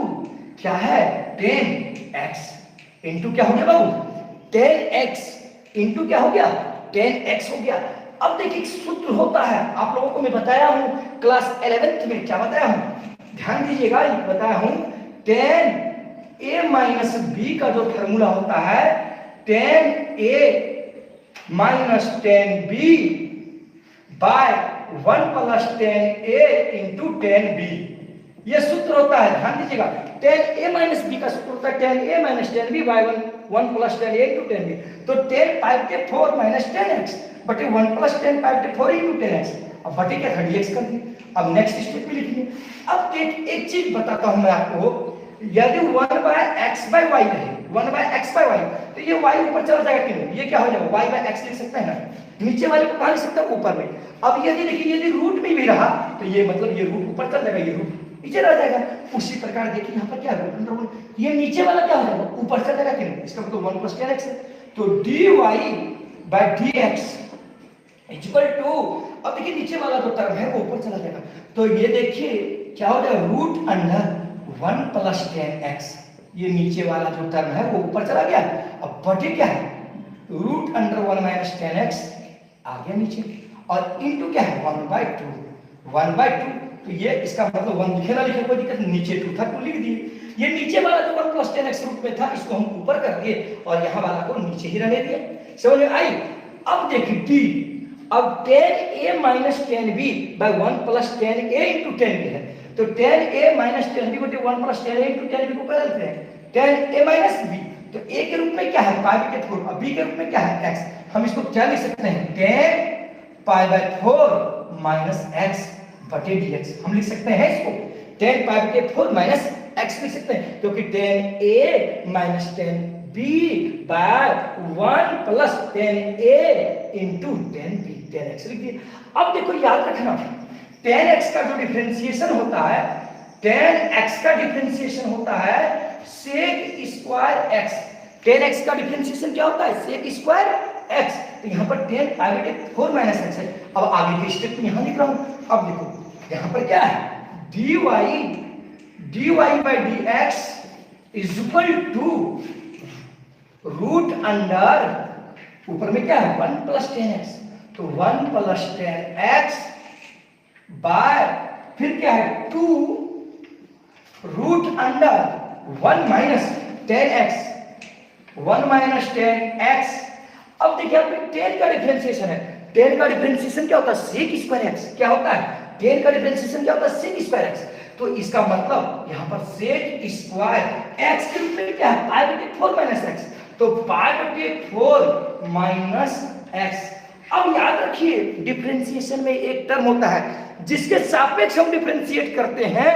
क्या है 10x इंटू क्या हो गया बाबू 10x इंटू क्या हो गया 10x हो गया। अब देखिए सूत्र होता है, आप लोगों को मैं बताया हूं क्लास 11th में, क्या बताया हूं, ध्यान दीजिएगा, ये बताया हूं 10a - b का जो फार्मूला होता है 10a - 10b / 1 + 10a × 10b, ये सूत्र होता है, ध्यान दीजिएगा। 10a - b का सूत्र होता है 10a - 10b / 1 + 10a × 10b। तो 10π/4 - 10x बटे 1 + 10π/4 × 10x। अब बटे क्या 30x कर दिए। अब नेक्स्ट स्टेप में लिखिए। अब एक चीज बताता हूं मैं आपको, यदि 1/x/y रहे 1/x/y तो ये y ऊपर चला जाएगा क्यों, ये क्या हो जाएगा y/x लिख सकते हैं ना, नीचे वाले को कहां लिख सकते हैं ऊपर में। अब यदि देखिए यदि रूट में भी रहा तो ये मतलब ये रूट ऊपर चल जाएगा, ये रूट नीचे रह जाएगा। उसी प्रकार देखिए यहाँ पर क्या है ये नीचे वाला क्या हो जाएगा ऊपर चल जाएगा क्यों, इसका मतलब 1 + 10x है। तो dy/dx = अब देखिए नीचे वाला जो टर्म है वो ऊपर चला जाएगा। तो ये देखिए क्या हो जाएगा रूट अंडर 1 + 10x, ये नीचे वाला जो टर्म है वो ऊपर चला गया। अब बटे क्या है रूट अंडर 1 - 10x आ गया नीचे, और इनटू क्या है 1/2 तो ये इसका मतलब 1 लिखे ना लिखे कोई दिक्कत नहीं, नीचे 2 था 2 लिख दिए। ये नीचे वाला जो 1 + 10x रूट में था इसको हम ऊपर कर दिए और यहाँ वाला को नीचे ही रहने दिए। समझ में आई। अब देखिए d, अब 10a - 10b / 1 + 10a × 10b है, तो 10a - 10b बटे 1 + 10a × 10b को बदलते हैं 10a - b, तो a के रूप में क्या है π/4 और b के रूप में क्या है x। हम इसको क्या लिख सकते हैं 10π/4 - x बटे dx, हम लिख सकते हैं इसको 10π/4 - x लिख सकते हैं, क्योंकि 10a - 10b / 1 + 10a × 10b 10x लिख दिए। अब देखो याद रखना 10x का जो डिफरेंशिएशन होता है 10x का डिफरेंशिएशन होता है sec² x। 10x का डिफरेंशिएशन क्या होता है sec² x, तो यहाँ पर 10π/4 - x है। अब आगे की स्टेप यहाँ लिख रहा हूँ। अब देखो यहाँ पर क्या है dy/dx = रूट अंडर ऊपर में क्या है 1 + 10x, तो 1 + 10x बाय फिर क्या है 2 रूट अंडर 1 - 10x 1 - 10x। अब देखिए यहाँ पे 10 का डिफरेंशिएशन है, 10 का डिफरेंशिएशन क्या होता है sec² x, क्या होता है 10 का डिफरेंशिएशन क्या होता है sec² x। तो इसका मतलब यहाँ पर sec² x के रूप में क्या है π/4 - x, तो π/4 - x। अब याद रखिए डिफरेंशिएशन में एक टर्म होता है जिसके सापेक्ष हम डिफरेंशिएट करते हैं,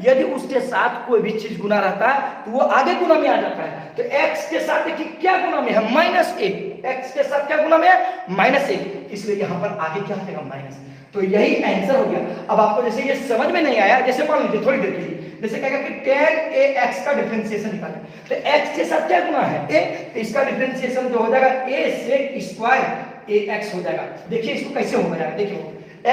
यदि उसके साथ कोई भी चीज गुना रहता है तो वो आगे गुना में आ जाता है। तो x के साथ देखिए क्या गुना में है -1, x के साथ क्या गुना में है -1, इसलिए यहाँ पर आगे क्या हो जाएगा माइनस। तो यही आंसर हो गया। अब आपको जैसे ये समझ में नहीं आया, जैसे मान लीजिए थोड़ी देर के लिए जैसे कहेगा कि 10ax का डिफरेंशिएशन निकालें, तो x के साथ क्या गुना है a, तो इसका डिफरेंशिएशन जो हो जाएगा a sec² ax हो जाएगा। देखिए इसको कैसे हो जाएगा, देखिए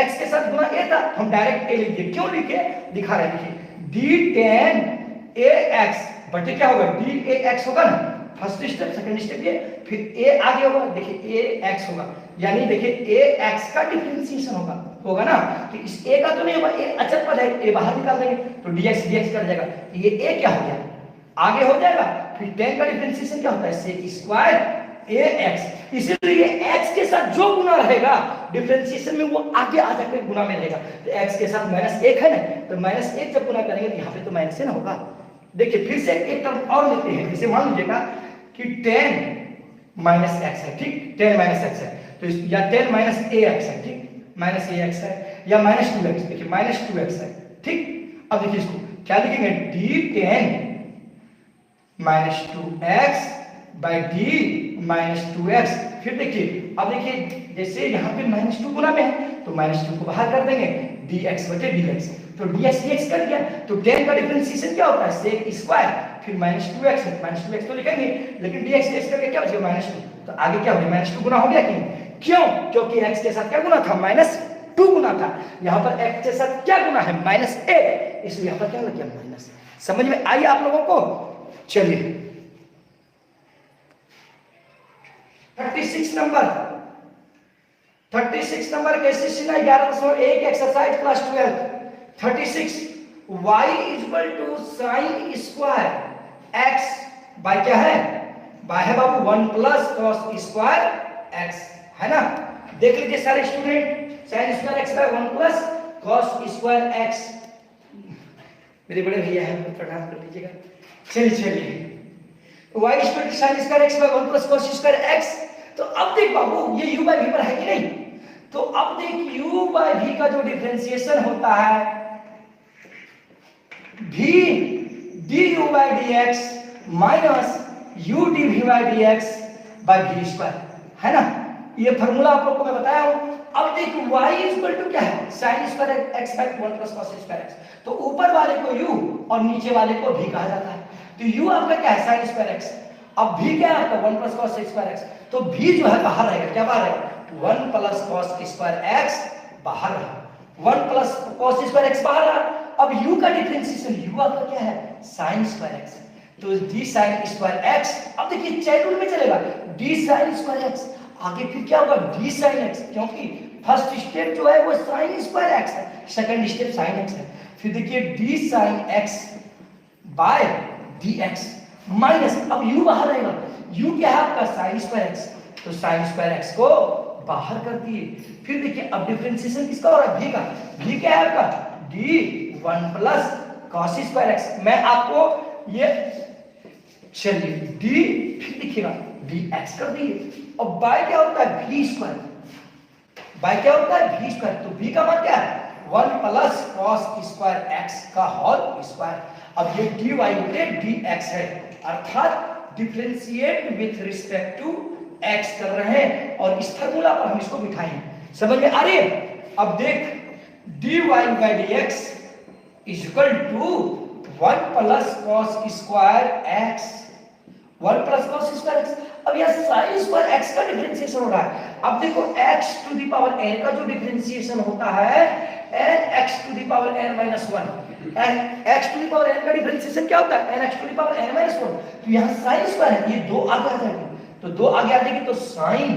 x के साथ गुना a था, हम डायरेक्ट a लिख दिए, क्यों लिखे दिखा रहे हैं। d10ax बटे क्या होगा dax होगा ना, फर्स्ट स्टेप, सेकंड स्टेप ये, फिर ए आगे होगा, देखिए ए एक्स होगा, यानी देखिए ए एक्स का डिफरेंशिएशन होगा ना, तो इस ए का तो नहीं होगा, ए अचल पद है, ए बाहर निकाल देंगे तो dx dx कट जाएगा, ये ए क्या हो गया, आगे हो जाएगा। फिर tan का डिफरेंशिएशन क्या होता है, sec स्क्वायर ax, इसीलिए x के साथ जो गुना रहेगा डिफरेंशिएशन में वो आगे आ जाकर गुना में रहेगा, तो x के साथ -1 है ना, तो -1 जब गुना करेंगे तो यहाँ पे तो माइनस है ना होगा। देखिए फिर से एक टर्म और लेते हैं, जैसे मान लीजिएगा कि tan -x है, ठीक, tan -x है, तो या tan -ax है, ठीक, -ax है, या -2x, देखिए -2x है, ठीक। अब देखिए इसको क्या लिखेंगे, d tan -2x by d -2x, फिर देखिए अब देखिए जैसे यहाँ पे -2 गुना में है तो -2 को बाहर कर देंगे, dx बटे dx, तो dx dx कर दिया, तो tan का डिफरेंशिएशन क्या होता है, sec स्क्वायर, फिर -2x है, -2x तो लिखेंगे, लेकिन dx dx करके क्या बचेगा, -2, तो आगे क्या हो गया, -2 गुना हो गया क्यों, क्योंकि x के साथ क्या गुना था, -2 गुना था, यहाँ पर x के साथ क्या गुना है, -a, इसलिए यहाँ पर क्या लग गया, माइनस। समझ में आई आप लोगों को। चलिए 36 नंबर क्वेश्चन है 11.1 exercise class 12। 36 y sin square x by क्या है, बाय है बाबू 1 प्लस cos स्क्वायर x, है ना। देख लीजिए सारे student, sin square x by 1 plus cos square x, मेरे बड़े भैया हैं, प्रणाम कर लीजिएगा। चलिए y sin square x by 1 plus cos square x, तो अब देख बाबू ये u बाय v पर है कि नहीं, तो अब देख u बाय v का जो डिफरेंशिएशन होता है v du by dx minus u dv by dx by v square, है ना, ये फार्मूला आप लोग को मैं बताया हूं। अब देख y इक्वल टू क्या है, sin square x by 1 plus cos square x, तो ऊपर वाले को u और नीचे वाले को v कहा जाता है, तो u आपका क्या है, sin स्क्वायर x, अब v क्या है आपका 1 प्लस cos स्क्वायर x, तो v जो है बाहर रहेगा, क्या बाहर रहेगा, 1 प्लस cos स्क्वायर x बाहर रहा, 1 प्लस cos स्क्वायर x बाहर रहा। अब u का डिफरेंशिएशन u आपका क्या है, sin स्क्वायर x, तो d sin स्क्वायर x, अब देखिए चैन रूल में चलेगा, d sin स्क्वायर x, आगे फिर क्या होगा, d sin x, क्योंकि फर्स्ट स्टेप जो है वो sin स्क्वायर x है, सेकंड स्टेप sin x है, फिर देखिए d sin x by dx minus, अब u बाहर रहेगा, u क्या है आपका sin स्क्वायर x, तो sin स्क्वायर x को बाहर कर दिए, फिर देखिए अब डिफरेंशिएशन किसका हो रहा है, v का, v क्या है आपका d 1 plus cos square x, मैं आपको ये चलिए d फिर लिखिएगा dx कर दिए, अब बाय क्या होता है v स्क्वायर, बाय क्या होता है v स्क्वायर, तो v का मान क्या है 1 प्लस cos स्क्वायर x का होल स्क्वायर, अब ये dy बटे dx है, अर्थात differentiate with respect to x कर रहे हैं और इस फार्मूला पर हम इसको बिठाएंगे, समझ में आ रही है। अब देख dy by dx is equal to 1 plus cos square x, 1 plus cos square x, अब यह sin स्क्वायर x का डिफरेंशिएशन हो रहा है। अब देखो x to the power n का जो डिफरेंशिएशन होता है n x to the power n minus 1, x to the power n का डिफरेंशिएशन क्या होता है, n x to the power n minus 1, तो यहाँ sin स्क्वायर है, ये 2 आगे आ जाएगा, तो 2 आगे आ जाएगी तो sin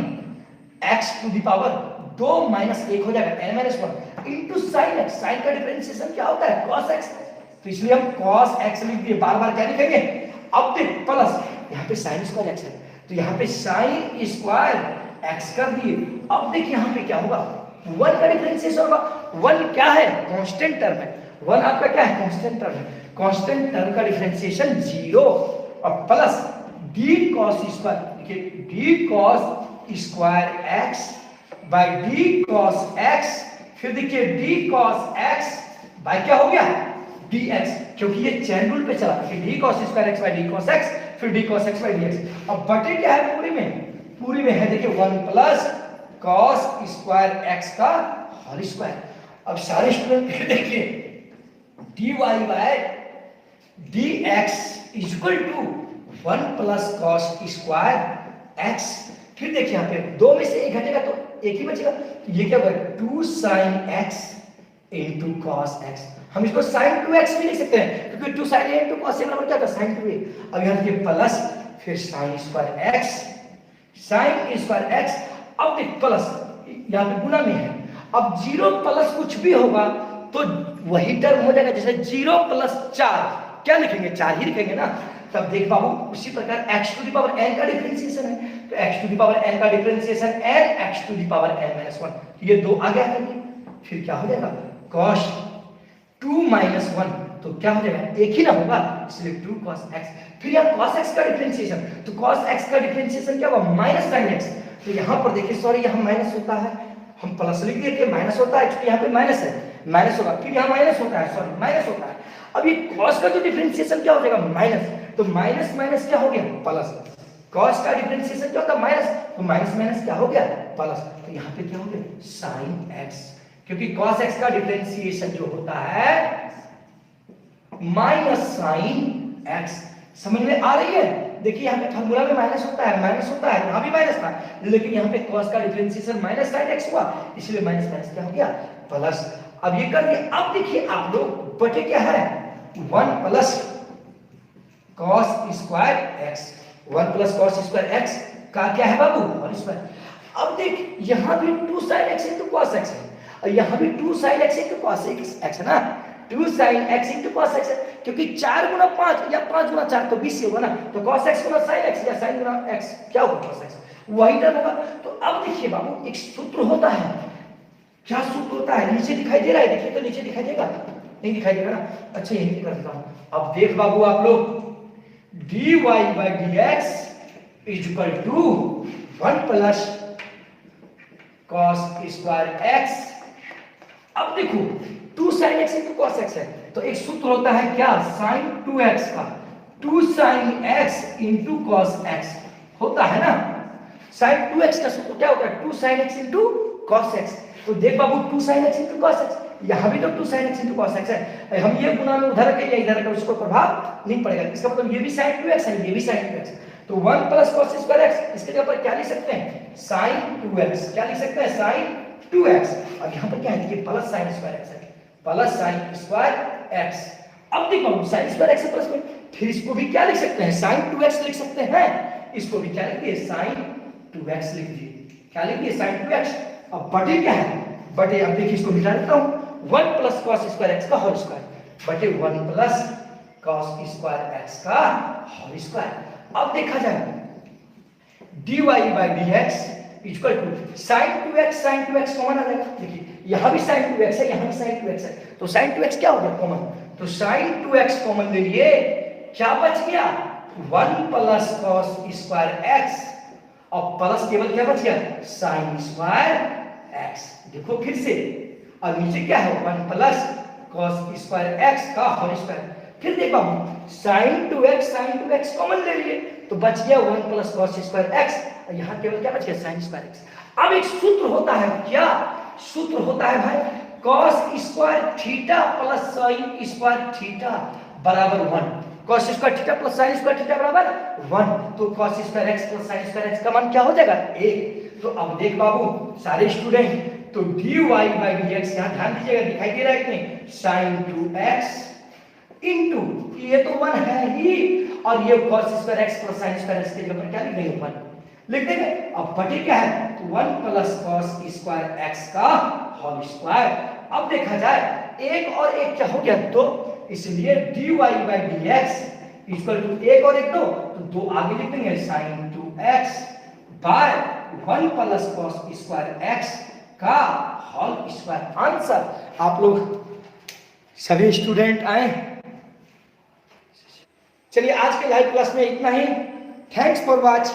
x to the power 2 minus 1 हो जाएगा n minus 1 into sin x, sin का डिफरेंशिएशन क्या होता है cos x, तो इसलिए हम cos x लिख दिए, बार-बार क्या लिखेंगे, अब देख प्लस यहाँ पे sin स्क्वायर x है, तो यहाँ पे sin स्क्वायर x कर दिए, अब देख यहाँ पे क्या होगा, 1 का डिफरेंशिएशन होगा, 1 क्या है कांस्टेंट टर्म है, 1 आपका क्या है कांस्टेंट टर्म है, कांस्टेंट टर्म का डिफरेंशिएशन 0 और प्लस d cos स्क्वायर, देखिए d cos square x by d cos x, फिर देखिए d cos x बाय क्या हो गया dx, क्योंकि ये चैन रूल पे चला, फिर d cos square x by d cos x, फिर d cos x by dx, अब बटे क्या है पूरी में है देखिए 1 प्लस cos स्क्वायर x का होल स्क्वायर। अब सारे स्टूडेंट देखिए dy by dx is equal to 1 plus cos square x, फिर देखिए यहाँ पे 2 में से 1 घटेगा तो 1 ही बचेगा, तो ये क्या होगा 2 sin x into cos x, हम इसको sin 2x भी लिख सकते हैं, क्योंकि 2 sin a into cos a बराबर क्या होगा sin 2a। अब यहाँ देखिए प्लस फिर sine square x, sine square x. अब देख प्लस यहाँ पे गुना में है, अब 0 प्लस कुछ भी होगा तो वही टर्म हो जाएगा। जैसे 0 प्लस 4 क्या लिखेंगे, 4 ही लिखेंगे ना। तब देख बाबू उसी प्रकार x to the power n का डिफरेंशिएशन है, तो x to the power n का differentiation n x to the power n minus 1, ये 2 आ गया करके। फिर क्या हो जाएगा cos 2 माइनस 1, तो क्या हो जाएगा एक ही ना होगा, इसलिए 2 cos x। फिर यहाँ cos x का डिफरेंशिएशन, तो cos x का डिफरेंशिएशन क्या होगा माइनस sin x। तो यहाँ पर देखिए सॉरी यहाँ माइनस होता है, हम प्लस लिख दिए थे, माइनस होता है, एक्चुअली यहाँ पे माइनस है, माइनस होगा, फिर यहाँ माइनस होता है, सॉरी माइनस होता है। अब ये cos का जो डिफरेंशिएशन क्या हो जाएगा माइनस, तो माइनस माइनस क्या हो गया प्लस। cos का डिफरेंशिएशन क्या होता है माइनस, तो माइनस माइनस क्या हो गया प्लस। तो यहाँ पे क्या हो गया sin x, क्योंकि cos x का डिफरेंशिएशन जो होता है माइनस sin x। समझ में आ रही है? देखिए यहाँ पे फार्मूला में माइनस होता है, माइनस होता है, यहाँ भी माइनस था, लेकिन यहाँ पे cos का डिफरेंशिएशन माइनस sin x हुआ, इसलिए माइनस माइनस क्या हो गया प्लस। अब ये कर दिया। अब देखिए आप लोग बटे क्या है 1 plus cos square x, 1 plus cos square x का क्या है बाबू होल स्क्वायर। अब देख यहाँ भी 2 sin x into cos x है, और यहाँ भी 2 sin x into cos x है ना, 2 sin x into cos x है, क्योंकि 4 गुना 5 या 5 गुना 4 तो 20 होगा ना, तो cos x गुना sin x या sin गुना x क्या होगा cos x, वही टर्म होगा। तो अब देखिए बाबू एक सूत्र होता है, क्या सूत्र होता है, नीचे दिखाई दे रहा है, देखिए तो नीचे दिखाई देगा, नहीं दिखाई देगा ना, अच्छा यही कर देता हूँ। अब देख बाबू आप लोग dy by dx is equal to 1 plus cos square x। अब देखो 2 sin x into cos x है, तो एक सूत्र होता है क्या sin 2x का, 2 sin x into cos x होता है ना। sin 2x का सूत्र क्या होता है 2 sin x into cos x। तो देख बाबू 2 sin x into cos x, यहाँ भी तो 2 sin x into cos x है, हम ये गुना में उधर के या इधर का उसको प्रभाव नहीं पड़ेगा, इसका मतलब ये भी sin 2x है, ये भी sin 2x। तो 1 प्लस cos स्क्वायर x, इसके जगह पर क्या लिख सकते हैं sin 2x, क्या लिख सकते हैं sin 2x। अब यहाँ पर क्या है देखिए प्लस sin स्क्वायर x है, प्लस sin स्क्वायर x। अब देखो sin स्क्वायर x प्लस में, फिर इसको भी क्या लिख सकते हैं sin 2x लिख सकते हैं, इसको भी क्या लिख दिए sin 2x लिख दिए, क्या लिख दिए sin 2x। अब बटे क्या है बटे, अब देखिए इसको मिटा देता हूँ, 1 प्लस cos स्क्वायर x का होल स्क्वायर बटे 1 प्लस cos स्क्वायर x का होल स्क्वायर। अब देखा जाए dy by dx equal to sin 2x, sin 2x common आ जाएगा, देखिए यहाँ भी sin 2x है, यहाँ भी sin 2x है, तो sin 2x क्या हो गया कॉमन, तो sin 2x कॉमन ले लिए, क्या बच गया 1 प्लस cos स्क्वायर x, और प्लस केवल क्या बच गया sin स्क्वायर x। देखो फिर से, और नीचे क्या है 1 प्लस cos स्क्वायर x का होल स्क्वायर। फिर देखो sin 2x कॉमन ले लिए, तो बच गया 1 प्लस cos स्क्वायर x, और यहाँ केवल क्या बच गया sin स्क्वायर x। अब एक सूत्र होता है, क्या सूत्र होता है भाई cos square theta plus sin square theta बराबर 1, cos square theta plus sin square theta बराबर 1, तो cos square x plus sin square x का मान क्या हो जाएगा 1। तो अब देख बाबू सारे स्टूडेंट, तो dy by dx यहाँ ध्यान दीजिएगा, दिखाई दे रहा है कि नहीं sin 2x इंटू ये तो 1 है ही, और ये cos square x plus sin square x के जगह पर क्या लिख देंगे 1 लिख देंगे। अब बटे क्या है तो 1 प्लस cos स्क्वायर x का होल स्क्वायर। अब देखा जाए एक और एक क्या हो गया 2, इसलिए dy by dx equal to 1 और 1 2, तो 2 आगे लिख देंगे sin 2x by 1 plus cos square x का होल स्क्वायर। आंसर आप लोग सभी स्टूडेंट आए। चलिए आज के लाइव क्लास में इतना ही, थैंक्स फॉर वॉच।